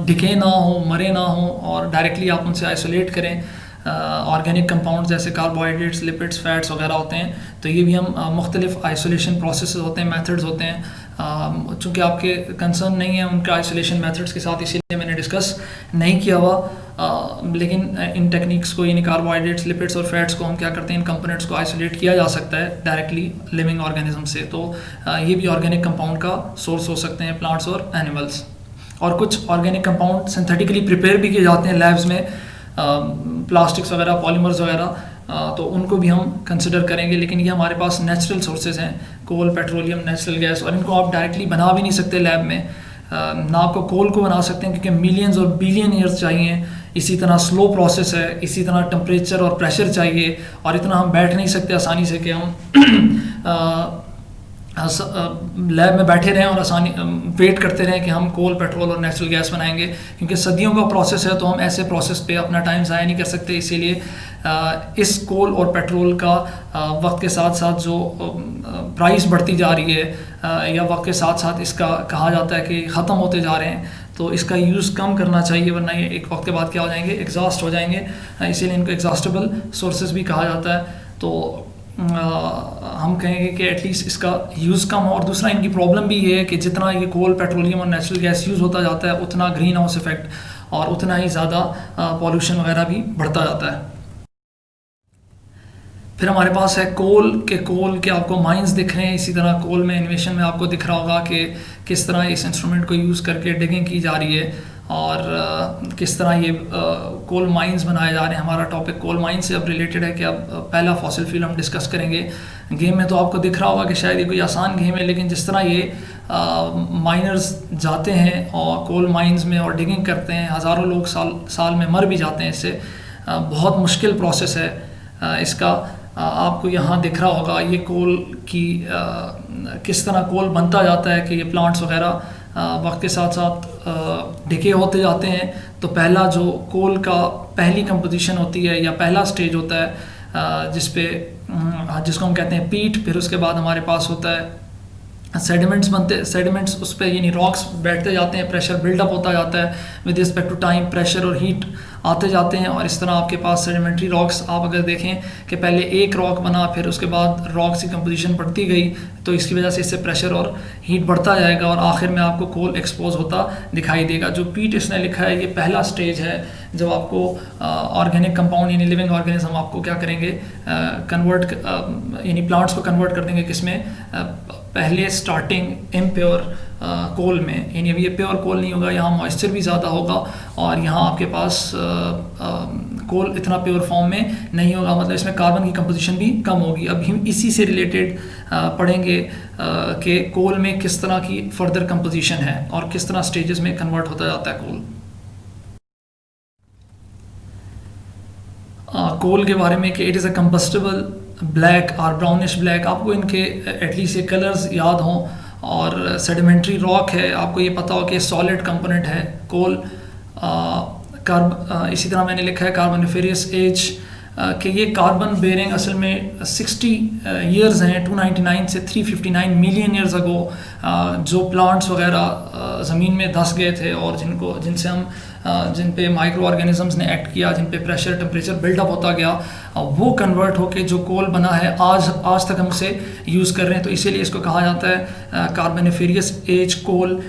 डिके ना हो, मरे ना हो, और डायरेक्टली आप उनसे आइसोलेट करें। ऑर्गेनिक कंपाउंड जैसे कार्बोहाइड्रेट्स, लिपिड्स, फैट्स वगैरह होते हैं, तो ये भी हम मुख्तलिफ आइसोलेशन प्रोसेस होते हैं, मेथड्स होते हैं। चूँकि आपके कंसर्न नहीं है उनके आइसोलेशन मेथड्स के साथ, इसीलिए मैंने डिस्कस नहीं किया हुआ। लेकिन इन टेक्निक्स को, यानी कार्बोहाइड्रेट्स, लिपिड्स और फैट्स को हम क्या करते हैं, इन कंपोनेंट्स को आइसोलेट किया जा सकता है डायरेक्टली लिविंग ऑर्गेनिज्म से। तो ये भी ऑर्गेनिक कंपाउंड का सोर्स हो सकते हैं, प्लांट्स और एनिमल्स। और कुछ ऑर्गेनिक कंपाउंड सिंथेटिकली प्रिपेयर भी किए जाते हैं लैब्स में, प्लास्टिक्स वगैरह, पॉलीमर्स वगैरह, तो उनको भी हम कंसिडर करेंगे। लेकिन ये हमारे पास नेचुरल सोर्सेज हैं, कोल, पेट्रोलियम, नेचुरल गैस, और इनको आप डायरेक्टली बना भी नहीं सकते लैब में। ना आपको कोल को बना सकते हैं क्योंकि मिलियंस और बिलियन ईयर्स चाहिए। इसी तरह स्लो प्रोसेस है, इसी तरह टेम्परेचर और प्रेशर चाहिए, और इतना हम बैठ नहीं सकते आसानी से कि हम लैब में बैठे रहें और आसानी वेट करते रहें कि हम कोल, पेट्रोल और नेचुरल गैस बनाएंगे, क्योंकि सदियों का प्रोसेस है। तो हम ऐसे प्रोसेस पे अपना टाइम ज़ाया नहीं कर सकते। इसीलिए इस कोल और पेट्रोल का वक्त के साथ साथ जो प्राइस बढ़ती जा रही है, या वक्त के साथ साथ इसका कहा जाता है कि ख़त्म होते जा रहे हैं, तो इसका यूज़ कम करना चाहिए, वरना ये एक वक्त के बाद क्या हो जाएंगे, एग्जॉस्ट हो जाएंगे। इसीलिए इनको एग्जॉस्टेबल सोर्सेज भी कहा जाता है। तो हम कहेंगे कि एटलीस्ट इसका यूज़ कम हो। और दूसरा इनकी प्रॉब्लम भी ये है कि जितना ये कोल, पेट्रोलियम और नेचुरल गैस यूज़ होता जाता है, उतना ग्रीन हाउस इफेक्ट और उतना ही ज़्यादा पॉल्यूशन वगैरह भी बढ़ता जाता है। फिर हमारे पास है कोल के आपको माइंस दिख रहे हैं। इसी तरह कोल में एनिमेशन में आपको दिख रहा होगा कि किस तरह इस इंस्ट्रूमेंट को यूज़ करके डिगिंग की जा रही है और किस तरह ये कोल माइंस बनाए जा रहे हैं। हमारा टॉपिक कोल माइंस से अब रिलेटेड है कि अब पहला फॉसिल फ्यूल हम डिस्कस करेंगे। गेम में तो आपको दिख रहा होगा कि शायद ये कोई आसान गेम है, लेकिन जिस तरह ये माइनर्स जाते हैं और कोल माइंस में और डिगिंग करते हैं, हज़ारों लोग साल में मर भी जाते हैं इससे। बहुत मुश्किल प्रोसेस है इसका। आपको यहाँ दिख रहा होगा ये कोल की किस तरह कोल बनता जाता है कि ये प्लांट्स वगैरह वक्त के साथ साथ डिके होते जाते हैं। तो पहला जो कोल का पहली कंपोजिशन होती है या पहला स्टेज होता है जिसको हम कहते हैं पीट। फिर उसके बाद हमारे पास होता है सेडिमेंट्स उस पर यानी रॉक्स बैठते जाते हैं, प्रेशर बिल्डअप होता जाता है with respect to time, pressure और हीट आते जाते हैं और इस तरह आपके पास सेडिमेंट्री रॉक्स आप अगर देखें कि पहले एक रॉक बना, फिर उसके बाद रॉक्स की कंपोजिशन बढ़ती गई, तो इसकी वजह से इससे प्रेशर और हीट बढ़ता जाएगा और आखिर में आपको कोल एक्सपोज होता दिखाई देगा। जो पीट इसने लिखा है ये पहला स्टेज है जब आपको ऑर्गेनिक कंपाउंड यानी लिविंग ऑर्गेनिज्म आपको क्या करेंगे कन्वर्ट यानी प्लांट्स को कन्वर्ट कर देंगे किसमें, पहले स्टार्टिंग इम्प्योर कोल में। यानी अभी ये प्योर कोल नहीं होगा, यहाँ मॉइस्चर भी ज़्यादा होगा और यहाँ आपके पास कोल इतना प्योर फॉर्म में नहीं होगा, मतलब इसमें कार्बन की कंपोजिशन भी कम होगी। अब हम इसी से रिलेटेड पढ़ेंगे कि कोल में किस तरह की फर्दर कंपोजिशन है और किस तरह स्टेजेस में कन्वर्ट होता जाता है कोल। कोल के बारे में कि it is a combustible black और ब्राउनिश ब्लैक, आपको इनके एटलीस्ट ये कलर्स याद हों। और सेडिमेंट्री रॉक है, आपको ये पता हो कि सॉलिड कंपोनेंट है कोल। इसी तरह मैंने लिखा है कार्बोनिफेरियस एज कि ये कार्बन बेरिंग असल में 60 ईयर्स हैं, 299 से 359 मिलियन ईयर्स अगो जो प्लांट्स वगैरह ज़मीन में धंस गए थे और जिन पे माइक्रो ऑर्गेनिजम्स ने एक्ट किया, जिन पे प्रेशर टेम्परेचर बिल्डअप होता गया, वो कन्वर्ट होके जो कोल बना है आज तक हम उसे यूज़ कर रहे हैं। तो इसीलिए इसको कहा जाता है कार्बोनिफेरियस एज कोल।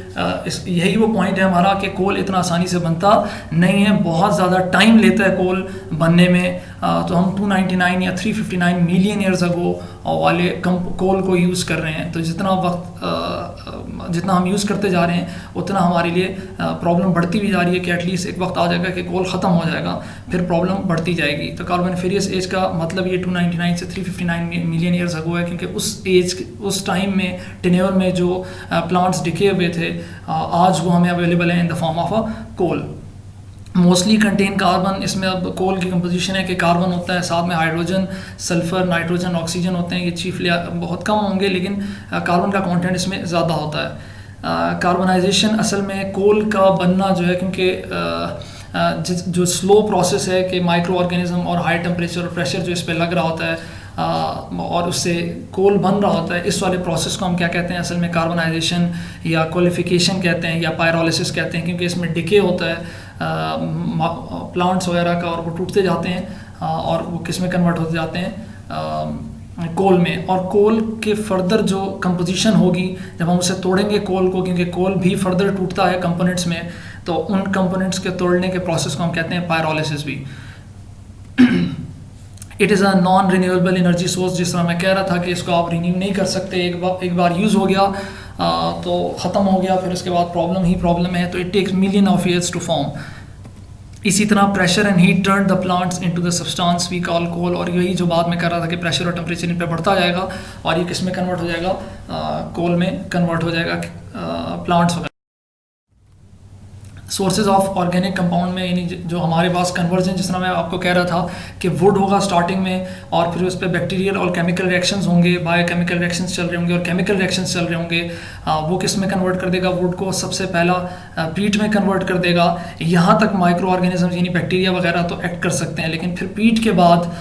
यही वो पॉइंट है हमारा कि कोल इतना आसानी से बनता नहीं है, बहुत ज़्यादा टाइम लेता है कोल बनने में। तो हम 299 या 359 मिलियन ईयर्स अगो वाले कोल को यूज़ कर रहे हैं। तो जितना हम यूज़ करते जा रहे हैं उतना हमारे लिए प्रॉब्लम बढ़ती भी जा रही है कि एटलीस्ट एक वक्त आ जाएगा कि कोल ख़त्म हो जाएगा, फिर प्रॉब्लम बढ़ती जाएगी। तो कार्बोनिफेरियस एज का मतलब ये 299 से 359 मिलियन ईयर्स अगो है, क्योंकि उस टाइम में टेन्योर में जो प्लांट्स डिके हुए थे आज वो हमें अवेलेबल है in the form of a coal. Mostly contain carbon. इसमें अब कोल की कंपोजिशन है कि कार्बन होता है, साथ में हाइड्रोजन, सल्फर, नाइट्रोजन, ऑक्सीजन होते हैं। ये चीफली बहुत कम होंगे लेकिन कार्बन का कंटेंट इसमें ज़्यादा होता है। कार्बनाइजेशन असल में कोल का बनना जो है, क्योंकि जो स्लो प्रोसेस है कि माइक्रो ऑर्गेनिज्म और हाई टेम्परेचर और प्रेशर जो इस पर लग रहा होता है और उससे कोल बन रहा होता है, इस वाले प्रोसेस को हम क्या कहते हैं असल में कार्बनाइजेशन या क्वालिफिकेशन कहते हैं या पायरोलिसिस कहते हैं, क्योंकि इसमें डिके होता है प्लांट्स वगैरह का और वो टूटते जाते हैं और वो किस में कन्वर्ट होते जाते हैं कोल में। और कोल के फर्दर जो कंपोजिशन होगी जब हम उसे तोड़ेंगे कोल को, क्योंकि कोल भी फर्दर टूटता है कंपोनेंट्स में, तो उन कंपोनेंट्स के तोड़ने के प्रोसेस को हम कहते हैं पायरोलिसिस भी। It is a non renewable energy source. जिस तरह मैं कह रहा था कि इसको आप रिन्यू नहीं कर सकते, एक बार यूज़ हो गया तो ख़त्म हो गया, फिर उसके बाद प्रॉब्लम है, तो it takes million of years to form. इसी तरह pressure and heat turn the plants into the substance we call coal. और यही जो बात मैं कर रहा था कि प्रेशर और टेम्परेचर इन पे बढ़ता जाएगा और ये किस में कन्वर्ट हो जाएगा, कोल में कन्वर्ट हो जाएगा प्लांट्स वगैरह। सोर्सेज ऑफ ऑर्गेनिक कंपाउंड में यानी जो हमारे पास कन्वर्जन, जिस तरह मैं आपको कह रहा था कि वुड होगा स्टार्टिंग में और फिर उस पर बैक्टीरियल और केमिकल रिएक्शंस होंगे, बायोकेमिकल रिएक्शंस चल रहे होंगे और केमिकल रिएक्शंस चल रहे होंगे। वो किस में कन्वर्ट कर देगा, वुड को सबसे पहला पीट में कन्वर्ट कर देगा। यहाँ तक माइक्रो ऑर्गेनिज्म यानी बैक्टीरिया वगैरह तो एक्ट कर सकते हैं, लेकिन फिर पीट के बाद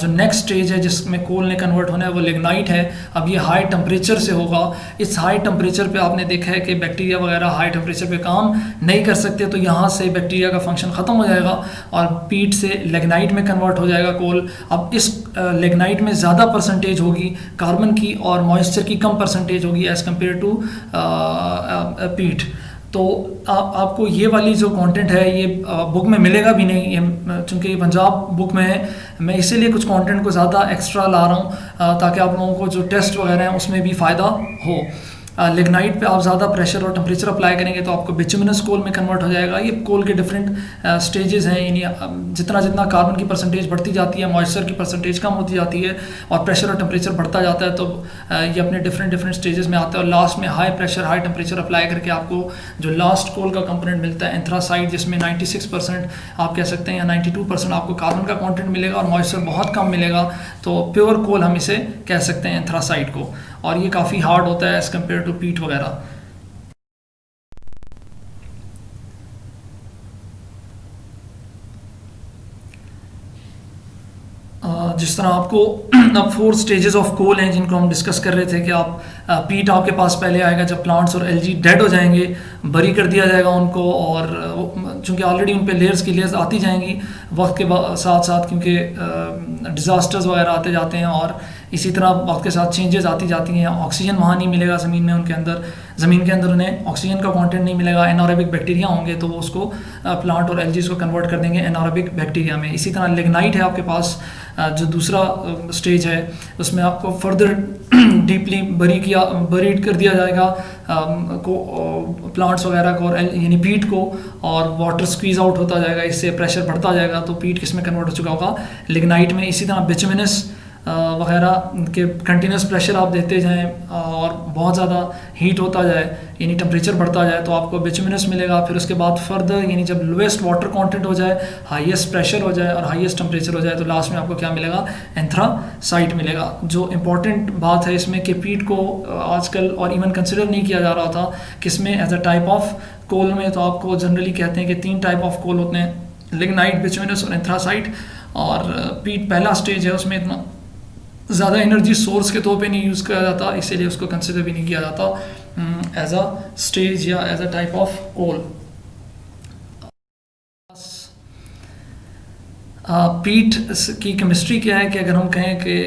जो नेक्स्ट स्टेज है जिसमें कोल ने कन्वर्ट होना है वो लिग्नाइट है। अब ये हाई टेम्परेचर से होगा। इस हाई टेम्परेचर पर आपने देखा है कि बैक्टीरिया वगैरह हाई टेम्परेचर पर काम नहीं कर सकते, तो यहाँ से बैक्टीरिया का फंक्शन ख़त्म हो जाएगा और पीट से लिग्नाइट में कन्वर्ट हो जाएगा कोल। अब इस लिग्नाइट में ज़्यादा परसेंटेज होगी कार्बन की और मॉइस्चर की कम परसेंटेज होगी एज़ कम्पेयर टू पीट। तो आपको ये वाली जो कंटेंट है ये बुक में मिलेगा भी नहीं, चूँकि ये पंजाब बुक में है मैं इसीलिए कुछ कंटेंट को ज़्यादा एक्स्ट्रा ला रहा हूँ ताकि आप लोगों को जो टेस्ट वगैरह हैं उसमें भी फ़ायदा हो। लिग्नाइट पे आप ज़्यादा प्रेशर और टेम्परेचर अप्लाई करेंगे तो आपको बिचुमिनस कोल में कन्वर्ट हो जाएगा। ये कोल के डिफरेंट स्टेजेस हैं, यानी जितना जितना कार्बन की परसेंटेज बढ़ती जाती है, मॉइस्चर की परसेंटेज कम होती जाती है और प्रेशर और टेम्परेचर बढ़ता जाता है, तो ये अपने डिफरेंट स्टेजेस में आता है और लास्ट में high pressure high temperature apply करके आपको जो लास्ट कोल का कंपोनेंट मिलता है एंथ्रासाइट, जिसमें 96% आप कह सकते हैं या 92% आपको कार्बन का कॉन्टेंट मिलेगा और मॉइस्चर बहुत कम मिलेगा, तो प्योर कोल हम इसे कह सकते हैं एंथ्रासाइट को। और ये काफ़ी हार्ड होता है एज़ कम्पेयर टू पीट वगैरह। जिस तरह आपको अब 4 स्टेजेस ऑफ कोल हैं जिनको हम डिस्कस कर रहे थे कि आप पीट आपके पास पहले आएगा जब प्लांट्स और एल्गी डेड हो जाएंगे, बरी कर दिया जाएगा उनको, और चूंकि ऑलरेडी उन पे लेयर्स की लेयर्स आती जाएंगी वक्त के साथ साथ, क्योंकि डिज़ास्टर्स वगैरह आते जाते हैं और इसी तरह वक्त के साथ चेंजेस आती जाती हैं। ऑक्सीजन वहाँ नहीं मिलेगा ज़मीन में, उनके अंदर ज़मीन के अंदर उन्हें ऑक्सीजन का कंटेंट नहीं मिलेगा, एनारोबिक बैक्टीरिया होंगे तो वो उसको प्लांट और एल्गीज को कन्वर्ट कर देंगे एनारोबिक बैक्टीरिया में। इसी तरह लिग्नाइट है आपके पास जो दूसरा स्टेज है, उसमें आपको फर्दर डीपली बरीड कर दिया जाएगा प्लांट्स वगैरह को, और यानी पीट को, और वाटर स्क्वीज आउट होता जाएगा, इससे प्रेशर बढ़ता जाएगा तो पीट किस में कन्वर्ट हो चुका होगा, लिग्नाइट में। इसी तरह बिचुमिनस वगैरह के कंटिन्यूस प्रेशर आप देते जाएं और बहुत ज़्यादा हीट होता जाए, यानी टेम्परेचर बढ़ता जाए, तो आपको बिचुमिनस मिलेगा। फिर उसके बाद फर्दर यानी जब लोएस्ट वाटर कंटेंट हो जाए, हाईएस्ट प्रेशर हो जाए और हाईएस्ट टेम्परेचर हो जाए, तो लास्ट में आपको क्या मिलेगा, एंथ्रासाइट मिलेगा। जो इम्पॉर्टेंट बात है इसमें कि पीट को आजकल और इवन कंसिडर नहीं किया जा रहा था किसमें as a type of coal में, तो आपको जनरली कहते हैं कि 3 टाइप ऑफ कोल होते हैं, लिग्नाइट, बिचुमिनस और एंथ्रासाइट। और पीट पहला स्टेज है, उसमें इतना ज़्यादा एनर्जी सोर्स के तौर पे नहीं यूज़ किया जाता, इसीलिए उसको कंसिडर भी नहीं किया जाता एज अ स्टेज या as a type of coal. Peat की केमिस्ट्री क्या है कि अगर हम कहें कि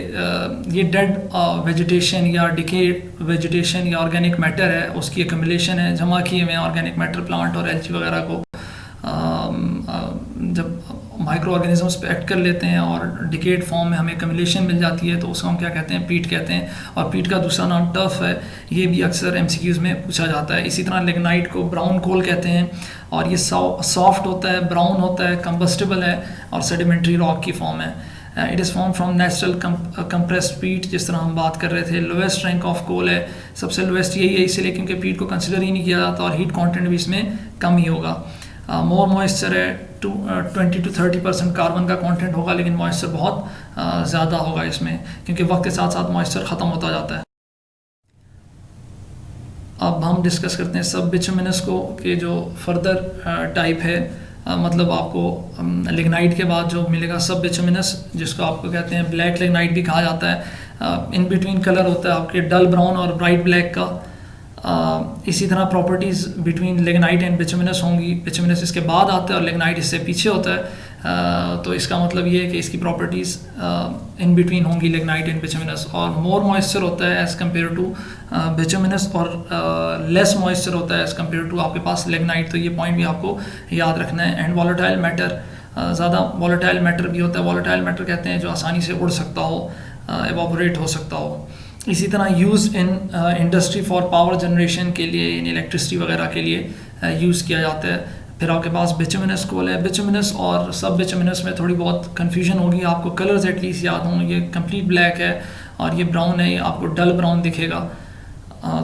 ये डेड वेजिटेशन या डिकेड वेजिटेशन या ऑर्गेनिक मैटर है, उसकी एकम्युलेशन है, जमा किए हुए ऑर्गेनिक मैटर प्लांट और एल्गी वगैरह को जब माइक्रो ऑर्गेनिजम्स पे एक्ट कर लेते हैं और डिकेड फॉर्म में हमें कम्युलेशन मिल जाती है, तो उसको हम क्या कहते हैं, पीट कहते हैं। और पीट का दूसरा नाम टफ है, ये भी अक्सर एमसीक्यूज़ में पूछा जाता है। इसी तरह लिग्नाइट को ब्राउन कोल कहते हैं और ये सॉफ्ट होता है, ब्राउन होता है, कंबस्टिबल है और सेडिमेंट्री रॉक की फॉर्म है। It is form from natural compressed पीट, जिस तरह हम बात कर रहे थे। लोएस्ट रैंक ऑफ कोल है, सबसे लोएस्ट यही है, इसलिए क्योंकि पीट को कंसिडर ही नहीं किया जाता और हीट कॉन्टेंट भी इसमें कम ही होगा। मोर मॉइस्चर है, 20 to 30% कार्बन का कंटेंट होगा, लेकिन मॉइस्चर बहुत ज़्यादा होगा इसमें, क्योंकि वक्त के साथ साथ मॉइस्चर ख़त्म होता जाता है। अब हम डिस्कस करते हैं सब बिचुमिनस को, कि जो फर्दर टाइप है, मतलब आपको लिग्नाइट के बाद जो मिलेगा सब बिचुमिनस, जिसको आपको कहते हैं ब्लैक लिग्नाइट भी कहा जाता है। इन बिटवीन कलर होता है आपके डल ब्राउन और ब्राइट ब्लैक का। इसी तरह प्रॉपर्टीज़ बिटवीन लिग्नाइट एंड बिचुमिनस होंगी, बिचुमिनस इसके बाद आता है और लिग्नाइट इससे पीछे होता है, तो इसका मतलब ये है कि इसकी प्रॉपर्टीज़ इन बिटवीन होंगी लिग्नाइट एंड बिचुमिनस। और मोर मॉइस्चर होता है एज़ कम्पेयर टू बिचुमिनस और लेस मॉइस्चर होता है एज़ कम्पेयर टू आपके पास लिग्नाइट, तो ये पॉइंट भी आपको याद रखना है। एंड वॉलेटाइल मैटर, ज़्यादा वॉलेटाइल मैटर भी होता है। वॉलेटाइल मैटर कहते हैं जो आसानी से उड़ सकता हो, एवोपरेट हो सकता हो। इसी तरह use in industry for power generation के लिए, इन इलेक्ट्रिसिटी वगैरह के लिए यूज़ किया जाता है। फिर आपके पास बिचुमिनस कोल है। बिचुमिनस और सब बिचुमिनस में थोड़ी बहुत कन्फ्यूजन होगी, आपको कलर्स एटलीस्ट याद हों। ये कंप्लीट ब्लैक है और ये ब्राउन है, ये आपको डल ब्राउन दिखेगा,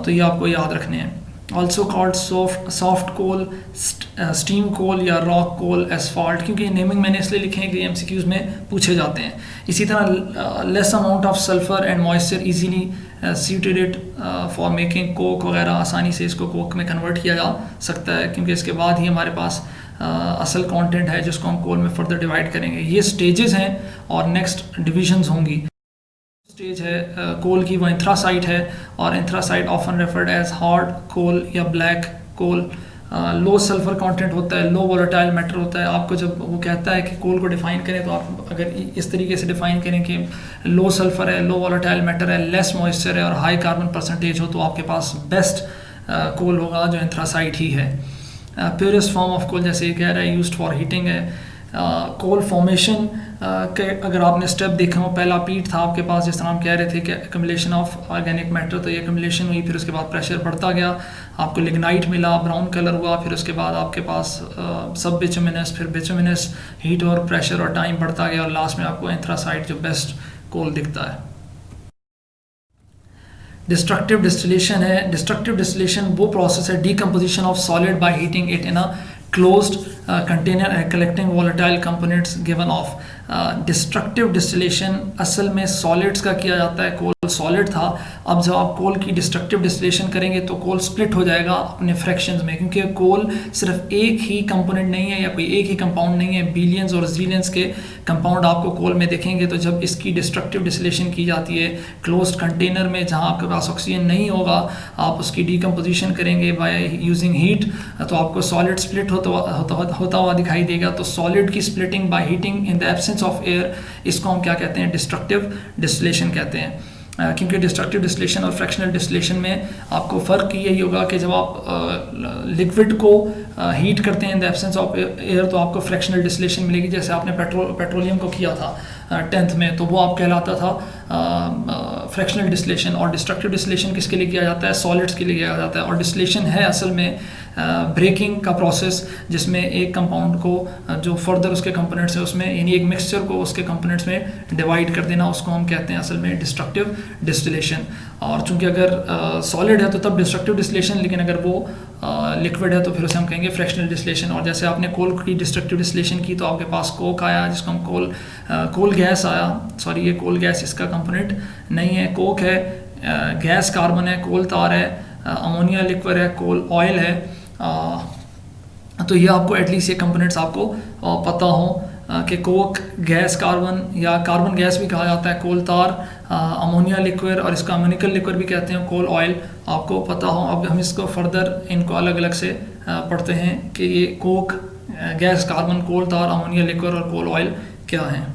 तो ये आपको याद रखने हैं। ऑल्सो कॉल्ड सॉफ्ट कोल, स्टीम कोल या रॉक कोल, एसफॉल्ट, क्योंकि नेमिंग मैंने इसलिए लिखे हैं कि एमसीक्यूज़ में पूछे जाते हैं। इसी तरह less amount of sulphur and moisture easily suited it for making Coke वगैरह, आसानी से इसको कोक में कन्वर्ट किया जा सकता है, क्योंकि इसके बाद ही हमारे पास असल कंटेंट है जिसको हम कोल में फर्दर डिवाइड करेंगे। ये स्टेजेस हैं और नेक्स्ट डिविजन्स होंगी। स्टेज है कोल की, वो एंथ्रासाइट है, और anthracite often referred as hard coal या black coal. Low sulphur content होता है, लो वोलेटाइल मैटर होता है। आपको जब वो कहता है कि कोल को डिफाइन करें, तो आप अगर इस तरीके से डिफाइन करें कि लो सल्फर है, लो वोलेटाइल मैटर है, लेस मॉइस्चर है और हाई कार्बन परसेंटेज हो, तो आपके पास बेस्ट कोल होगा जो एंथ्रासाइट ही है। प्योरेस्ट फॉर्म ऑफ कोल, जैसे ये कह रहा है, यूज्ड फॉर हीटिंग है। कोल फॉर्मेशन के अगर आपने स्टेप देखा हो, पहला पीट था आपके पास, जिस तरह हम कह रहे थे कि एक्यूमुलेशन ऑफ ऑर्गेनिक मैटर, तो ये एक्यूमुलेशन हुई, फिर उसके बाद प्रेशर बढ़ता गया, आपको लिग्नाइट मिला, ब्राउन कलर हुआ, फिर उसके बाद आपके पास सब बिचुमिनस, फिर बिचुमिनस, हीट और प्रेशर और टाइम बढ़ता गया, और लास्ट में आपको एंथ्रासाइट जो बेस्ट कोल दिखता है। डिस्ट्रक्टिव डिस्टिलेशन है। डिस्ट्रक्टिव डिस्टिलेशन वो प्रोसेस है, decomposition of solid by heating it in a closed container and collecting volatile components given of. Destructive distillation असल में सॉलिड्स का किया जाता है, कोल सॉलिड था, अब जब आप कोल की डिस्ट्रक्टिव डिस्टिलेशन करेंगे तो कोल स्प्लिट हो जाएगा अपने फ्रैक्शंस में, क्योंकि कोल सिर्फ एक ही कंपोनेंट नहीं है या कोई एक ही कंपाउंड नहीं है, बिलियंस और जीलियंस के कंपाउंड आपको कोल में देखेंगे। तो जब इसकी डिस्ट्रक्टिव डिस्टिलेशन की जाती है क्लोज्ड कंटेनर में जहां आपके पास ऑक्सीजन नहीं होगा, आप उसकी डीकम्पोजिशन करेंगे बाय यूजिंग हीट, तो आपको सॉलिड स्प्लिट होता हुआ दिखाई देगा। तो सॉलिड की splitting by heating in the absence of air, इसको हम क्या कहते हैं, डिस्ट्रक्टिव डिस्टिलेशन कहते हैं। क्योंकि डिस्ट्रक्टिव डिस्टिलेशन और फ्रैक्शनल डिस्टिलेशन में आपको फ़र्क यही होगा कि जब आप लिक्विड को हीट करते हैं in the absence of air तो आपको फ्रैक्शनल डिस्टिलेशन मिलेगी, जैसे आपने पेट्रोलियम को किया था 10th में, तो वो आप कहलाता था फ्रैक्शनल डिस्टिलेशन। और डिस्ट्रक्टिव डिस्टिलेशन किसके लिए किया जाता है, सॉलिड्स के लिए किया जाता है। और डिस्टिलेशन है असल में ब्रेकिंग का प्रोसेस, जिसमें एक कंपाउंड को जो फर्दर उसके कंपोनेंट्स है उसमें, यानी एक मिक्सचर को उसके कंपोनेंट्स में डिवाइड कर देना, उसको हम कहते हैं असल में डिस्ट्रक्टिव डिस्टिलेशन। और चूंकि अगर सॉलिड है तो तब डिस्ट्रक्टिव डिस्टिलेशन, लेकिन अगर वो लिक्विड है तो फिर उसे हम कहेंगे फ्रैक्शनल डिस्टिलेशन। और जैसे आपने कोल की डिस्ट्रक्टिव डिस्टिलेशन की तो आपके पास कोक आया, जिसको हम कोल गैस आया, सॉरी ये कोल गैस इसका कंपोनेंट नहीं है, कोक है, गैस कार्बन है, कोल तार है, अमोनिया लिक्विड है, कोल ऑयल है। तो ये आपको एटलीस्ट ये कंपोनेंट्स आपको पता हो कि कोक गैस कार्बन या कार्बन गैस भी कहा जाता है, कोल तार, अमोनिया लिक्विड और इसका अमोनिकल लिक्विड भी कहते हैं, कोल ऑयल आपको पता हो। अब हम इसको फर्दर इनको अलग अलग से पढ़ते हैं कि ये कोक, गैस कार्बन, कोल तार, अमोनिया लिक्विड और कोल ऑयल क्या हैं।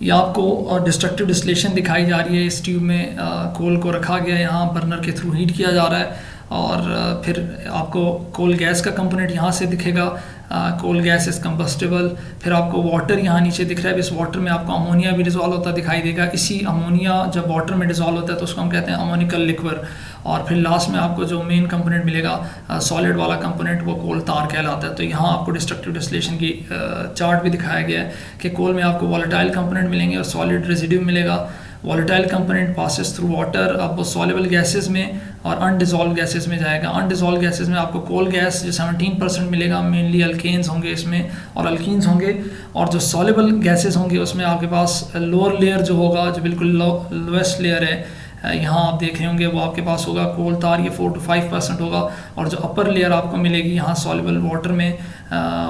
ये आपको डिस्ट्रक्टिव डिस्टिलेशन दिखाई जा रही है, इस ट्यूब में कोल को रखा गया है, यहाँ बर्नर के थ्रू हीट किया जा रहा है, और फिर आपको कोल गैस का कंपोनेंट यहाँ से दिखेगा, कोल गैस इज कंबस्टेबल। फिर आपको वाटर यहाँ नीचे दिख रहा है, इस वाटर में आपको अमोनिया भी डिजॉल्व होता दिखाई देगा। इसी अमोनिया जब वाटर में डिजॉल्व होता है तो उसको हम कहते हैं अमोनिकल लिक्विड। और फिर लास्ट में आपको जो मेन कंपोनेंट मिलेगा सॉलिड वाला कंपोनेंट, वो कोल तार कहलाता है। तो यहाँ आपको डिस्ट्रक्टिव डिस्टिलेशन की चार्ट भी दिखाया गया है कि कोल में आपको वॉलेटाइल कंपोनेंट मिलेंगे और सॉलिड रेजिड्यू मिलेगा। Volatile component passes through water, अब वो सॉल्युबल गैसेस में और अनडिजॉल्व गैसेस में जाएगा। अनडिजॉल्व गैसेस में आपको कोल गैस जो 17% मिलेगा, मेनली अल्केन्स होंगे इसमें और अल्कीन्स होंगे। और जो सॉल्युबल गैसेस होंगे उसमें आपके पास लोअर लेयर जो होगा, जो बिल्कुल लोएस्ट लेयर है, यहाँ आप देख रहे होंगे, वो आपके पास होगा कोल तार, ये 4 to 5% होगा। और जो अपर लेयर आपको मिलेगी यहाँ सॉल्युबल वाटर में,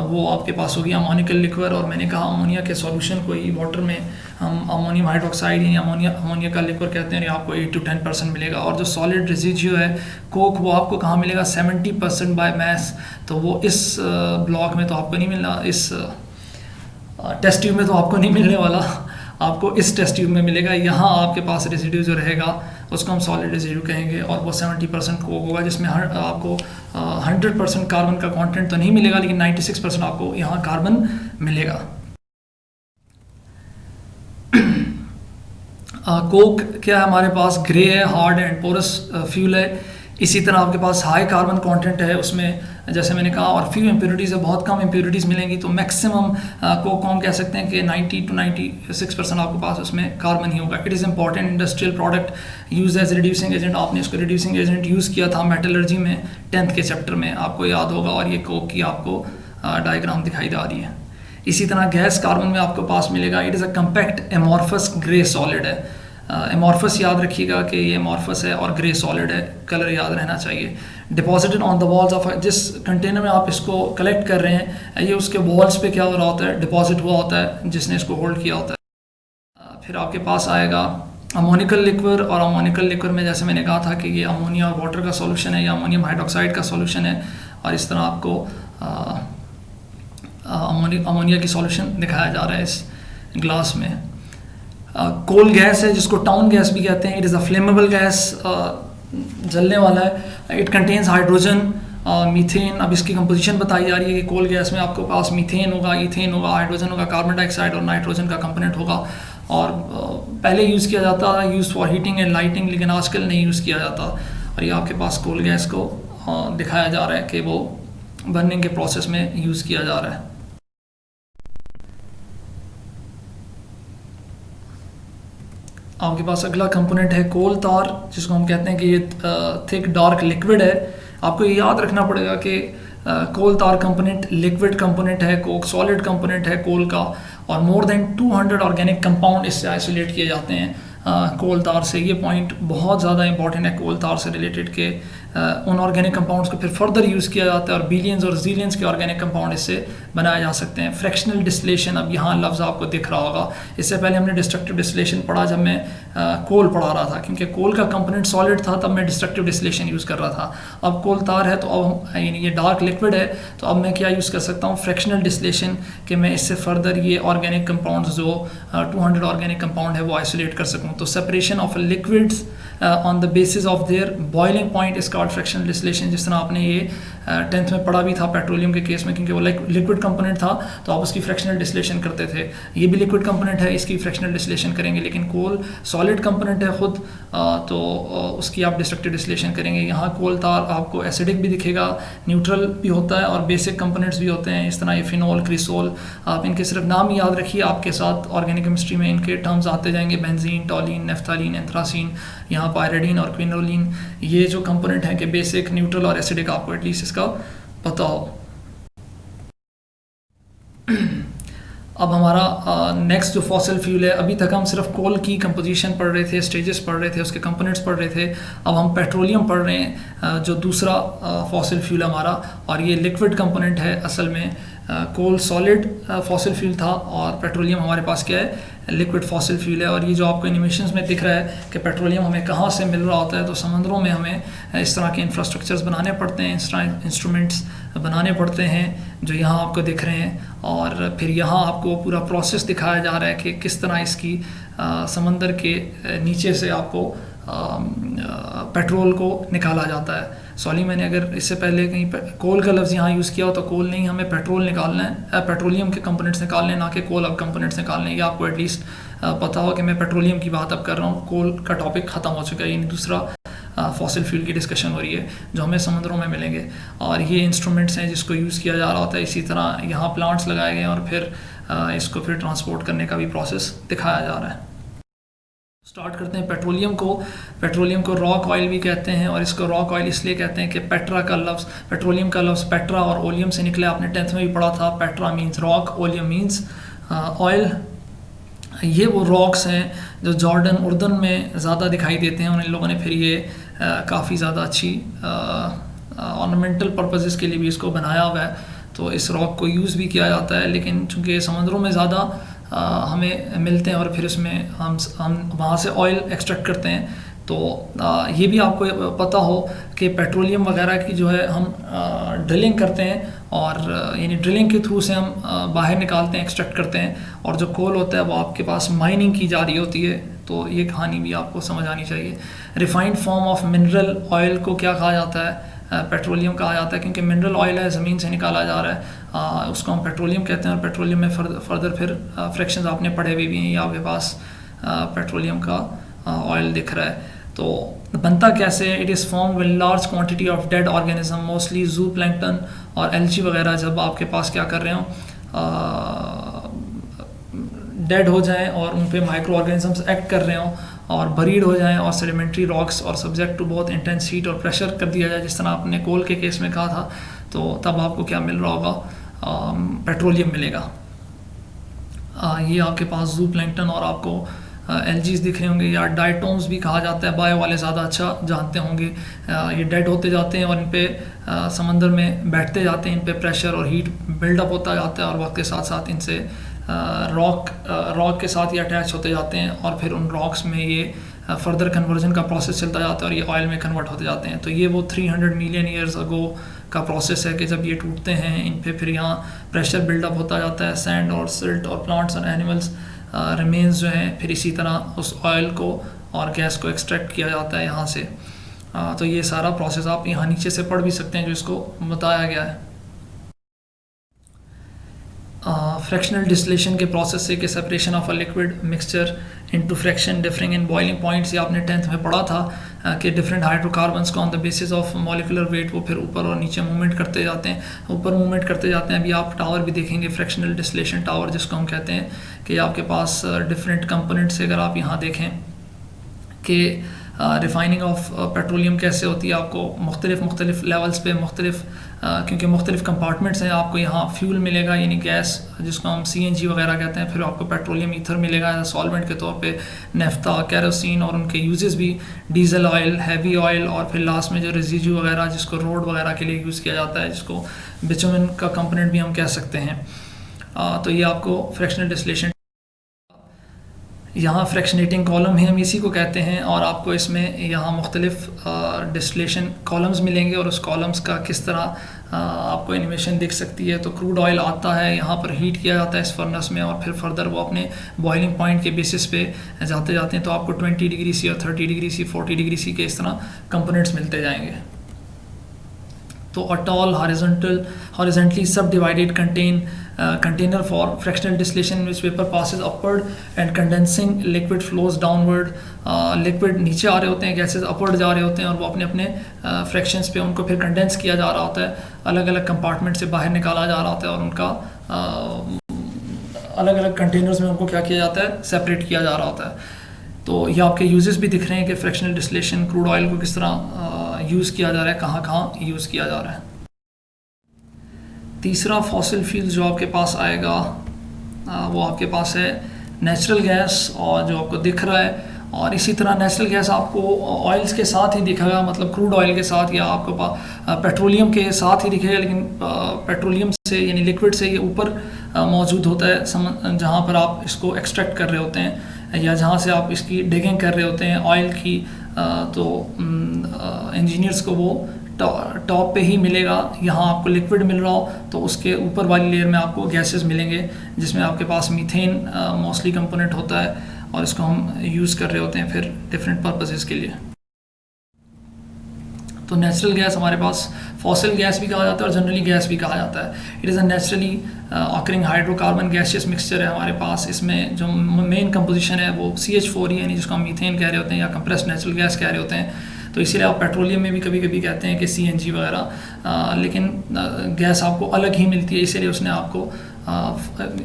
वो आपके पास होगी अमोनिकल लिक्विड। और मैंने कहा अमोनिया के सॉल्यूशन को ही वाटर में हम अमोनियम हाइड्रोक्साइड यानी अमोनिया का लिक्विड कहते हैं, आपको 8 to 10% मिलेगा। और जो सॉलिड रेजिड्यू है कोक, वो आपको कहाँ मिलेगा, 70% बाय मैस। तो वो इस ब्लॉक में तो आपको नहीं मिलना, इस टेस्ट ट्यूब में तो आपको नहीं मिलने वाला, आपको इस टेस्ट ट्यूब में मिलेगा। यहाँ आपके पास रेजिड्यू जो रहेगा उसको हम सॉलिड रेजिड्यू कहेंगे, और वो 70% कोक होगा, जिसमें आपको 100% कार्बन का कंटेंट तो नहीं मिलेगा, लेकिन 96% आपको यहाँ कार्बन मिलेगा। कोक क्या है हमारे पास, ग्रे है, हार्ड एंड पोरस फ्यूल है। इसी तरह आपके पास हाई कार्बन कंटेंट है उसमें, जैसे मैंने कहा, और फ्यू इम्प्योरिटीज़ है, बहुत कम इम्प्योरिटीज़ मिलेंगी। तो मैक्सिमम कोक हम कह सकते हैं कि 90 to 96% आपके पास उसमें कार्बन ही होगा। It is important industrial product use as reducing agent. आपने इसको रिड्यूसिंग एजेंट यूज़ किया था मेटलर्जी में 10th के चैप्टर में, आपको याद होगा। और ये कोक की आपको डायग्राम दिखाई जा रही है। इसी तरह गैस कार्बन में आपको पास मिलेगा, it is a compact amorphous grey solid है। एमॉर्फस याद रखिएगा कि ये एमॉर्फस है और ग्रे सॉलिड है, कलर याद रहना चाहिए। Deposited on the walls of, जिस कंटेनर में आप इसको कलेक्ट कर रहे हैं, ये उसके वॉल्स पे क्या हो रहा होता है, डिपॉजिट हुआ होता है जिसने इसको होल्ड किया होता है। फिर आपके पास आएगा अमोनिकल लिक्विड, और अमोनिकल लिक्विड में जैसे मैंने कहा था कि ये अमोनिया और वाटर का सॉल्यूशन है या अमोनियम हाइड्रोक्साइड का सॉल्यूशन है। और इस तरह आपको अमोनिया की सॉल्यूशन दिखाया जा रहा है इस ग्लास में। कोल गैस है, जिसको टाउन गैस भी कहते हैं। It is a flammable gas, जलने वाला है। इट कंटेन्स हाइड्रोजन मीथेन, अब इसकी कंपोजिशन बताई जा रही है कि कोल गैस में आपके पास मीथेन होगा, ईथेन होगा, हाइड्रोजन होगा, कार्बन डाइऑक्साइड और नाइट्रोजन का कंपोनेंट होगा। और पहले यूज़ किया जाता है use for heating and lighting, लेकिन आजकल नहीं यूज़ किया जाता। और ये आपके पास कोल गैस को दिखाया जा रहा है कि वो बर्निंग के प्रोसेस में यूज़ किया जा रहा है। आपके पास अगला कंपोनेंट है कोल तार, जिसको हम कहते हैं कि ये थिक डार्क लिक्विड है। आपको ये याद रखना पड़ेगा कि कोल तार कंपोनेंट लिक्विड कंपोनेंट है, कोक सॉलिड कंपोनेंट है कोल का, और मोर देन 200 ऑर्गेनिक कंपाउंड इससे आइसोलेट किए जाते हैं कोल तार से। ये पॉइंट बहुत ज़्यादा इंपॉर्टेंट है कोल तार से रिलेटेड के उन ऑर्गेनिक कंपाउंड्स को फिर फर्दर यूज़ किया जाता है और बिलियंस और जीलियंस के ऑर्गेनिक कंपाउंड इससे बनाए जा सकते हैं। फ्रैक्शनल डिस्टिलेशन, अब यहाँ लफ्ज़ आपको दिख रहा होगा, इससे पहले हमने डिस्ट्रक्टिव डिस्टिलेशन पढ़ा जब मैं कोल पढ़ा रहा था, क्योंकि कोल का कंपोनेंट सॉलिड था तब मैं डिस्ट्रक्टिव डिस्टिलेशन यूज़ कर रहा था। अब कोल तार है तो अब यानी ये डार्क लिक्विड है, तो अब मैं क्या यूज़ कर सकता हूँ, फ्रैक्शनल डिस्टिलेशन, कि मैं इससे फर्दर ये ऑर्गेनिक कंपाउंड्स जो 200 ऑर्गेनिक कंपाउंड है वो आइसोलेट कर सकूँ। तो separation of liquids on the basis of their boiling point is called fractional distillation. जिस तरह आपने ये 10th में पढ़ा भी था पेट्रोलियम के केस में, क्योंकि वो लिक्विड कंपोनेंट था तो आप उसकी फ्रैक्शनल डिस्टिलेशन करते थे। ये भी लिक्विड कंपोनेंट है, इसकी फ्रैक्शनल डिस्टिलेशन करेंगे, लेकिन कोल सॉलिड कंपोनेंट है खुद, तो उसकी आप डिस्ट्रक्टिव डिस्टिलेशन करेंगे। यहाँ कोल तार आपको एसिडिक भी दिखेगा, न्यूट्रल भी होता है और बेसिक कंपोनेंट्स भी होते हैं। इस तरह ये फिनोल, क्रिसोल, आप इनके सिर्फ नाम ही याद रखिए, आपके साथ ऑर्गेनिक केमिस्ट्री में इनके टर्म्स आते जाएंगे, बेंजीन, टॉलिन, नेफ्थालीन, एंथ्रासीन, यहाँ पायरिडीन और क्विनोलिन। ये जो कंपोनेंट हैं कि बेसिक, न्यूट्रल और एसिडिक, आपको एटलीस्ट इसका पता हो। अब हमारा नेक्स्ट जो फॉसिल फ्यूल है, अभी तक हम सिर्फ कोल की कंपोजिशन पढ़ रहे थे, स्टेजेस पढ़ रहे थे, उसके कंपोनेंट्स पढ़ रहे थे। अब हम पेट्रोलियम पढ़ रहे हैं, जो दूसरा फॉसिल फ्यूल हमारा, और ये लिक्विड कंपोनेंट है असल में। कोल सॉलिड फॉसिल फ्यूल था और पेट्रोलियम हमारे पास क्या है, लिक्विड फॉसिल फ्यूल है। और ये जो आपको एनिमेशंस में दिख रहा है कि पेट्रोलियम हमें कहाँ से मिल रहा होता है, तो समंदरों में हमें इस तरह के इंफ्रास्ट्रक्चर्स बनाने पड़ते हैं, इंस्ट्रूमेंट्स बनाने पड़ते हैं जो यहाँ आपको दिख रहे हैं। और फिर यहाँ आपको पूरा प्रोसेस दिखाया जा रहा है कि किस तरह इसकी समंदर के नीचे से आपको पेट्रोल को निकाला जाता है। सॉरी, मैंने अगर इससे पहले कहीं कोल का लफ्ज़ यहाँ यूज़ किया हो तो कोल नहीं, हमें पेट्रोल निकालना है, पेट्रोलियम के कंपोनेंट्स निकालने हैं, ना कि कोल अब कंपोनेंट्स निकालने हैं। ये आपको एटलीस्ट पता हो कि मैं पेट्रोलियम की बात अब कर रहा हूँ, कोल का टॉपिक ख़त्म हो चुका है, यानी दूसरा फॉसिल फ्यूल की डिस्कशन हो रही है जो हमें समुद्रों में मिलेंगे। और ये इंस्ट्रूमेंट्स हैं जिसको यूज़ किया जा रहा होता है। इसी तरह यहाँ प्लांट्स लगाए गए हैं और फिर इसको फिर ट्रांसपोर्ट करने का भी प्रोसेस दिखाया जा रहा है। स्टार्ट करते हैं पेट्रोलियम को। पेट्रोलियम को रॉक ऑयल भी कहते हैं, और इसको रॉक ऑयल इसलिए कहते हैं कि पेट्रा का लफ्ज़, पेट्रोलियम का लफ्ज़ पेट्रा और ओलियम से निकला। आपने 10th में भी पढ़ा था, Petra means rock, oleum means oil. ये वो रॉक्स हैं जो जॉर्डन, उर्दन में ज़्यादा दिखाई देते हैं, और इन लोगों ने फिर ये काफ़ी ज़्यादा अच्छी ऑर्नामेंटल पर्पसेस के लिए भी इसको बनाया हुआ है। तो इस रॉक को यूज़ भी किया जाता है, लेकिन चूँकि समंदरों में ज़्यादा हमें मिलते हैं और फिर उसमें हम वहाँ से ऑयल एक्सट्रैक्ट करते हैं। तो ये भी आपको पता हो कि पेट्रोलियम वगैरह की जो है हम ड्रिलिंग करते हैं, और यानी ड्रिलिंग के थ्रू से हम बाहर निकालते हैं, एक्सट्रैक्ट करते हैं। और जो कोल होता है वो आपके पास माइनिंग की जा रही होती है। तो ये कहानी भी आपको समझ आनी चाहिए। Refined form of mineral oil को क्या कहा जाता है, पेट्रोलियम कहा जाता है, क्योंकि मिनरल ऑयल है, ज़मीन से निकाला जा रहा है, उसको हम पेट्रोलियम कहते हैं। और पेट्रोलियम में फर्दर फिर फ्रैक्शंस आपने पढ़े हुए भी हैं, ये आपके पास पेट्रोलियम का ऑयल दिख रहा है। तो बनता कैसे है, it is form with large quantity of dead organism, mostly जू प्लैंक्टन और एल्ची वगैरह। जब आपके पास क्या कर रहे हो, डेड हो जाएं और उन पे माइक्रो ऑर्गेनिजम्स एक्ट कर रहे हों और बरीड हो जाएं, और सेडिमेंट्री रॉक्स और सब्जेक्ट टू बहुत इंटेंस हीट और प्रेशर कर दिया जाए, जिस तरह आपने कोल के केस में कहा था। तो तब आपको क्या मिल रहा होगा, पेट्रोलियम मिलेगा। ये आपके पास जू प्लैंक्टन और आपको एल्जीज दिख रहे होंगे, या डायटोम्स भी कहा जाता है, बायो वाले ज़्यादा अच्छा जानते होंगे। ये डेड होते जाते हैं और इन पे समंदर में बैठते जाते हैं, इन पे प्रेशर और हीट बिल्डअप होता जाता है, और वक्त के साथ साथ इनसे रॉक के साथ ये अटैच होते जाते हैं, और फिर उन रॉक्स में ये फर्दर कन्वर्जन का प्रोसेस चलता जाता है और ये ऑयल में कन्वर्ट होते जाते हैं। तो ये वो 300 मिलियन ईयर्स अगो का प्रोसेस है कि जब ये टूटते हैं, इन पे फिर यहाँ प्रेशर बिल्डअप होता जाता है, सैंड और सिल्ट और प्लांट्स और एनिमल्स रिमेन्स जो हैं, फिर इसी तरह उस ऑयल को और गैस को एक्सट्रैक्ट किया जाता है यहाँ से। तो ये सारा प्रोसेस आप यहाँ नीचे से पढ़ भी सकते हैं जो इसको बताया गया है। फ्रैक्शनल डिस्टिलेशन के प्रोसेस से कि separation of a liquid mixture into fraction differing in boiling points, ये आपने 10th में पढ़ा था कि डिफरेंट हाइड्रोकार्बन्स को on the basis of molecular weight वो फिर ऊपर और नीचे मूवमेंट करते जाते हैं, ऊपर मूवमेंट करते जाते हैं। अभी आप टावर भी देखेंगे, फ्रैक्शनल डिस्टिलेशन टावर जिसको हम कहते हैं, कि आपके पास डिफरेंट कंपोनेंट्स अगर आप यहाँ देखें कि रिफाइनिंग ऑफ पेट्रोलियम कैसे होती है, आपको मुख्तलिफ लेवल्स पे क्योंकि मुख्तलिफ कंपार्टमेंट्स हैं, आपको यहाँ फ्यूल मिलेगा यानी गैस जिसको हम CNG वगैरह कहते हैं, फिर आपको पेट्रोलियम ईथर मिलेगा सॉल्वेंट के तौर पे, नेफ्ता, कैरोसिन और उनके यूजेस भी, डीजल ऑयल, हैवी ऑयल, और फिर लास्ट में जो रेजिड्यू वगैरह जिसको रोड वगैरह के लिए यूज़ किया जाता है, जिसको बिटुमेन का कंपोनेंट भी हम कह सकते हैं। तो ये आपको फ्रैक्शनल डिस्टिलेशन, यहाँ फ्रैक्शनेटिंग कॉलम है, हम इसी को कहते हैं, और आपको इसमें यहाँ मुख्तलिफ डिस्टिलेशन कॉलम्स मिलेंगे और उस कॉलम्स का किस तरह आपको एनिमेशन दिख सकती है। तो क्रूड ऑयल आता है, यहाँ पर हीट किया जाता है इस फर्नेस में, और फिर फर्दर वो अपने बॉइलिंग पॉइंट के बेसिस पे जाते हैं, तो आपको 20 डिग्री सी और 30 डिग्री सी, 40 डिग्री सी के इस तरह कंपोनेंट्स मिलते जाएंगे। तो a tall horizontally subdivided container for fractional distillation in which vapor passes upward and condensing liquid flows downward। Liquid नीचे आ रहे होते हैं, गैसेस अपवर्ड जा रहे होते हैं, और वो अपने अपने फ्रैक्शंस पे उनको फिर कंडेंस किया जा रहा होता है, अलग अलग कंपार्टमेंट से बाहर निकाला जा रहा होता है, और उनका अलग अलग कंटेनर्स में उनको क्या किया जाता है, सेपरेट किया जा रहा होता है। तो ये आपके यूजेस भी दिख रहे हैं कि फ्रैक्शनल डिस्टिलेशन क्रूड ऑयल को किस तरह यूज़ किया जा रहा है, कहाँ कहाँ यूज़ किया जा रहा है। तीसरा फॉसिल फ्यूल जो आपके पास आएगा वो आपके पास है नेचुरल गैस, और जो आपको दिख रहा है, और इसी तरह नेचुरल गैस आपको ऑयल्स के साथ ही दिखेगा, मतलब क्रूड ऑयल के साथ, या आपको पेट्रोलियम के साथ ही दिखेगा, लेकिन पेट्रोलियम से यानी लिक्विड से ये ऊपर मौजूद होता है, जहाँ पर आप इसको एक्सट्रैक्ट कर रहे होते हैं या जहाँ से आप इसकी डिगिंग कर रहे होते हैं ऑयल की। तो इंजीनियर्स को वो टॉप पे ही मिलेगा, यहाँ आपको लिक्विड मिल रहा हो तो उसके ऊपर वाली लेयर में आपको गैसेस मिलेंगे, जिसमें आपके पास मीथेन मोस्टली कंपोनेंट होता है, और इसको हम यूज़ कर रहे होते हैं फिर डिफरेंट पर्पसेस के लिए। तो नेचुरल गैस हमारे पास फॉसिल गैस भी कहा जाता है और जनरली गैस भी कहा जाता है। It is a naturally occurring hydrocarbon gaseous mixture है हमारे पास। इसमें जो मेन कंपोजिशन है वो CH4 ही, यानी जिसको हम मीथेन कह रहे होते हैं या कंप्रेस्ड नेचुरल गैस कह रहे होते हैं। तो इसीलिए आप पेट्रोलियम में भी कभी कभी कहते हैं कि CNG वगैरह, लेकिन गैस आपको अलग ही मिलती है, इसीलिए उसने आपको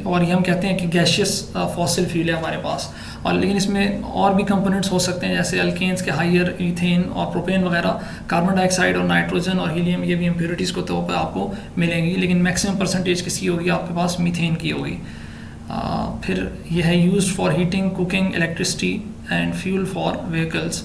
और ये हम कहते हैं कि गैशियस फॉसिल फ्यूल है हमारे पास। और लेकिन इसमें और भी कंपोनेंट्स हो सकते हैं, जैसे अल्केन्स के हाइयर, ईथेन और प्रोपेन वगैरह, कार्बन डाइऑक्साइड और नाइट्रोजन और हीलियम, ये भी इम्प्योरिटीज़ के तौर पर आपको मिलेंगी, लेकिन मैक्सिमम परसेंटेज किसकी होगी आपके पास, मीथेन की होगी। फिर यह है used for heating, cooking, electricity and fuel for vehicles.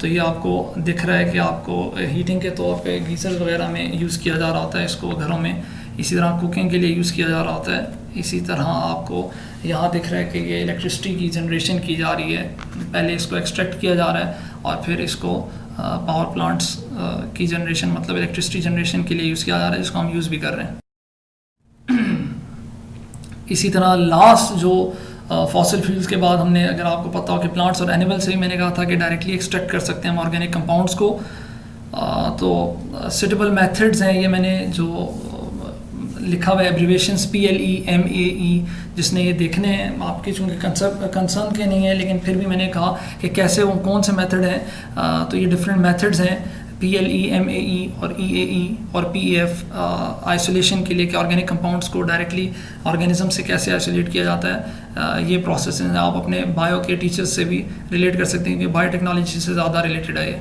तो ये आपको दिख रहा है कि आपको हीटिंग के तौर पे गीज़र वगैरह में यूज़ किया जा रहा होता है इसको घरों में, इसी तरह कुकिंग के लिए यूज़ किया जा रहा होता है। इसी तरह आपको यहाँ दिख रहा है कि ये इलेक्ट्रिसिटी की जनरेशन की जा रही है, पहले इसको एक्सट्रैक्ट किया जा रहा है और फिर इसको पावर प्लांट्स की जनरेशन, मतलब इलेक्ट्रिसिटी जनरेशन के लिए यूज़ किया जा रहा है, जिसको हम यूज़ भी कर रहे हैं। इसी तरह लास्ट जो फॉसिल फ्यूल्स के बाद हमने, अगर आपको पता हो कि प्लांट्स और एनिमल से ही मैंने कहा था कि डायरेक्टली एक्सट्रैक्ट कर सकते हैं हम ऑर्गेनिक कंपाउंड्स को। तो सुटेबल मेथड्स हैं, ये मैंने जो लिखा हुआ है एब्रीवेशंस PLE MAE, जिसने ये देखने हैं आपके, चूँकि कंसर्न के नहीं है, लेकिन फिर भी मैंने कहा कि कैसे वो कौन से मेथड हैं। तो ये डिफरेंट मेथड्स हैं, PLE MAE और EAE और PEF, आइसोलेशन के लिए कि ऑर्गेनिक कंपाउंड्स को डायरेक्टली ऑर्गेनिज्म से कैसे आइसोलेट किया जाता है। ये प्रोसेस आप अपने बायो के टीचर्स से भी रिलेट कर सकते हैं कि बायोटेक्नोलॉजी से ज़्यादा रिलेटेड है ये।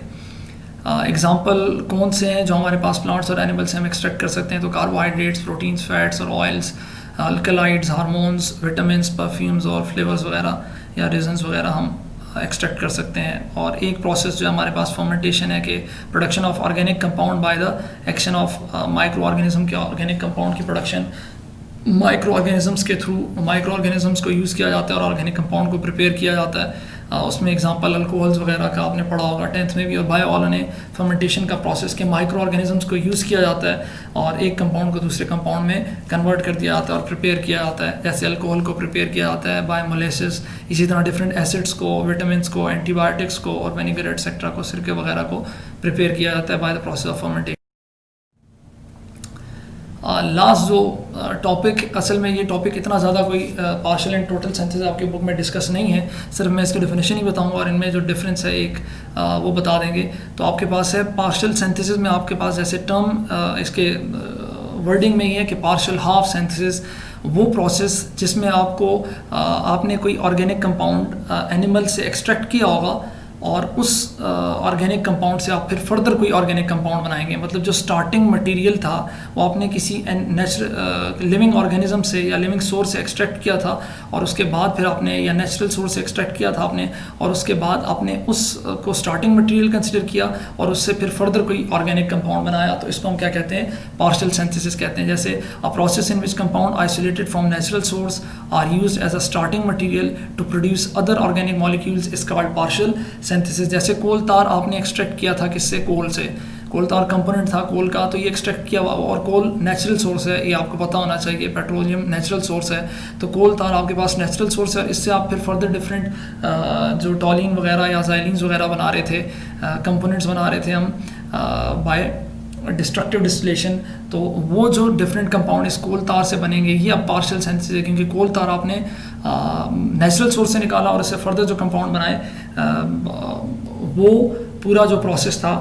एग्जाम्पल कौन से हैं जो हमारे पास प्लांट्स और एनिमल्स से हम एक्सट्रैक्ट कर सकते हैं, तो कार्बोहाइड्रेट्स, प्रोटीन्स, फैट्स और oils, alkaloids, hormones, vitamins, perfumes और फ्लेवर्स वगैरह या रेजन्स वगैरह हम एक्सट्रैक्ट कर सकते हैं। और एक प्रोसेस जो हमारे पास फर्मेंटेशन है कि production of organic compound by the action of micro organism के ऑर्गेनिक कंपाउंड की प्रोडक्शन माइक्रो ऑर्गेनिजम्स के थ्रू, माइक्रो ऑर्गेनिजम्स को यूज़ किया जाता है और ऑर्गेनिक कंपाउंड को प्रिपेयर किया जाता है। उसमें एग्जांपल अल्कोहल्स वगैरह का आपने पढ़ा होगा 10th में भी। और बायोऑलोने फर्मेंटेशन का प्रोसेस के माइक्रो ऑर्गेनिजम्स को यूज़ किया जाता है और एक कंपाउंड को दूसरे कंपाउंड में कन्वर्ट कर दिया जाता है और प्रिपेयर किया जाता है। जैसे अल्कोहल को प्रिपेयर किया जाता है बाय मोलेसिस, इसी तरह डिफरेंट एसिड्स को, विटामिन को, एंटीबायोटिक्स को और विनेगर एक्सेट्रा को, सिरके वगैरह को प्रिपेयर किया जाता है by the process of fermentation. Last जो टॉपिक, असल में ये टॉपिक इतना ज़्यादा कोई पार्शियल एंड टोटल सिंथेसिस आपकी बुक में डिस्कस नहीं है, सिर्फ मैं इसकी डेफिनेशन ही बताऊंगा और इनमें जो डिफरेंस है एक वो बता देंगे। तो आपके पास है पार्शियल सिंथेसिस में आपके पास जैसे टर्म इसके वर्डिंग में ही है कि पार्शियल हाफ सिंथेसिस वो प्रोसेस जिसमें आपने कोई ऑर्गेनिक कंपाउंड एनिमल से एक्सट्रैक्ट किया होगा और उस ऑर्गेनिक कंपाउंड से आप फिर फर्दर कोई ऑर्गेनिक कंपाउंड बनाएंगे। मतलब जो स्टार्टिंग मटेरियल था वो आपने किसी नेचुरल लिविंग ऑर्गेनिज्म से या लिविंग सोर्स से एक्सट्रैक्ट किया था और उसके बाद फिर आपने या नेचुरल सोर्स से एक्सट्रैक्ट किया था आपने, और उसके बाद आपने उसको स्टार्टिंग मटेरियल कंसिडर किया और उससे फिर फर्दर कोई ऑर्गेनिक कंपाउंड बनाया। तो इसको हम क्या कहते हैं? पार्शियल सिंथेसिस कहते हैं। जैसे a process in which compound isolated from natural source are used as a starting material to produce other organic molecules is called partial synthesis. जैसे कोल तार आपने एक्सट्रैक्ट किया था किससे? कोल से। कोल तार कंपोनेंट था कोल का, तो ये एक्सट्रैक्ट किया हुआ, और कोल नेचुरल सोर्स है, ये आपको पता होना चाहिए, पेट्रोलियम नेचुरल सोर्स है। तो कोल तार आपके पास नेचुरल सोर्स है, इससे आप फिर फर्दर डिफरेंट जो टॉलिन वगैरह या जाइलिन्स वगैरह बना रहे थे, कंपोनेंट्स बना रहे थे हम बाय डिस्ट्रक्टिव डिस्टिलेशन। तो वो जो डिफरेंट कंपाउंड इस कोल तार से बनेंगे ये अब पार्शियल सिंथेसिस है, क्योंकि कोल तार आपने नेचुरल सोर्स से निकाला और इससे फर्दर जो कंपाउंड बनाए वो पूरा जो प्रोसेस था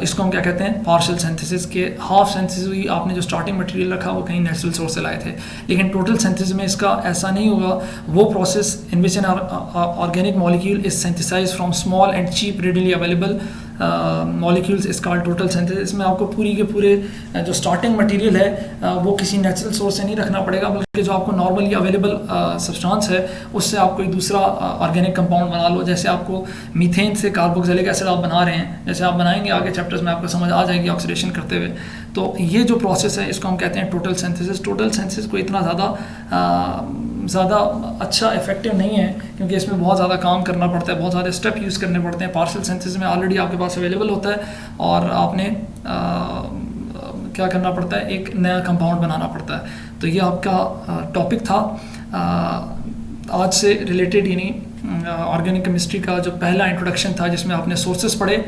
इसको हम क्या कहते हैं? Partial synthesis. के हाफ सिंथेसिस हुई, आपने जो स्टार्टिंग मटेरियल रखा वो कहीं नेचुरल सोर्स से लाए थे। लेकिन टोटल सिंथेसिस में इसका ऐसा नहीं होगा। वो process in which an organic molecule is synthesized from small and cheap readily available molecules is called total synthesis. में आपको पूरी के पूरे जो स्टार्टिंग मटेरियल है वो किसी नेचुरल सोर्स से नहीं रखना पड़ेगा, बल्कि जो आपको नॉर्मली अवेलेबल सब्सटेंस है उससे आप कोई दूसरा ऑर्गेनिक कंपाउंड बना लो। जैसे आपको मीथेन से कार्बोक्सिलिक एसिड आप बना रहे हैं, जैसे आप बनाएंगे आगे चैप्टर्स में आपको समझ आ जाएगी ऑक्सीडेशन करते हुए। तो ये जो प्रोसेस है इसको हम कहते हैं टोटल सिंथेसिस। टोटल सिंथेसिस को इतना ज़्यादा अच्छा इफेक्टिव नहीं है, क्योंकि इसमें बहुत ज़्यादा काम करना पड़ता है, बहुत सारे स्टेप यूज़ करने पड़ते हैं। पार्शियल सिंथेसिस में ऑलरेडी आपके पास अवेलेबल होता है और आपने क्या करना पड़ता है? एक नया कंपाउंड बनाना पड़ता है। तो ये आपका टॉपिक था आज से रिलेटेड, यानी ऑर्गेनिक केमिस्ट्री का जो पहला इंट्रोडक्शन था जिसमें आपने सोर्सेस पढ़े।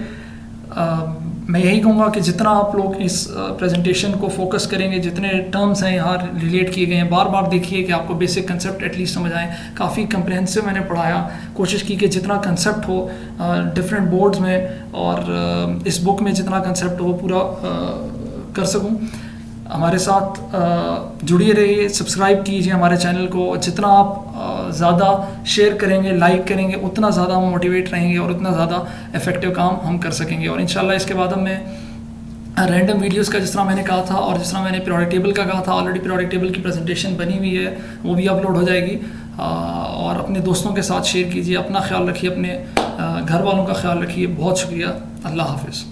मैं यही कहूँगा कि जितना आप लोग इस प्रेजेंटेशन को फोकस करेंगे, जितने टर्म्स हैं यहाँ रिलेट किए गए हैं, बार बार देखिए कि आपको बेसिक कंसेप्ट एटलीस्ट समझ आए। काफ़ी कंप्रहेंसिव मैंने पढ़ाया, कोशिश की कि जितना कंसेप्ट हो डिफरेंट बोर्ड्स में और इस बुक में जितना कंसेप्ट हो पूरा कर सकूँ। हमारे साथ जुड़िए रहिए, सब्सक्राइब कीजिए हमारे चैनल को। जितना आप ज़्यादा शेयर करेंगे, लाइक करेंगे, उतना ज़्यादा हम मोटिवेट रहेंगे और उतना ज़्यादा इफेक्टिव काम हम कर सकेंगे। और इंशाल्लाह इसके बाद हम मैं रैंडम वीडियोस का, जिस तरह मैंने कहा था और जिस तरह मैंने पीरियोडिक टेबल का कहा था, ऑलरेडी पीरियोडिक टेबल की प्रेजेंटेशन बनी हुई है, वो भी अपलोड हो जाएगी। और अपने दोस्तों के साथ शेयर कीजिए। अपना ख्याल रखिए, अपने घर वालों का ख्याल रखिए। बहुत शुक्रिया। अल्लाह हाफिज़।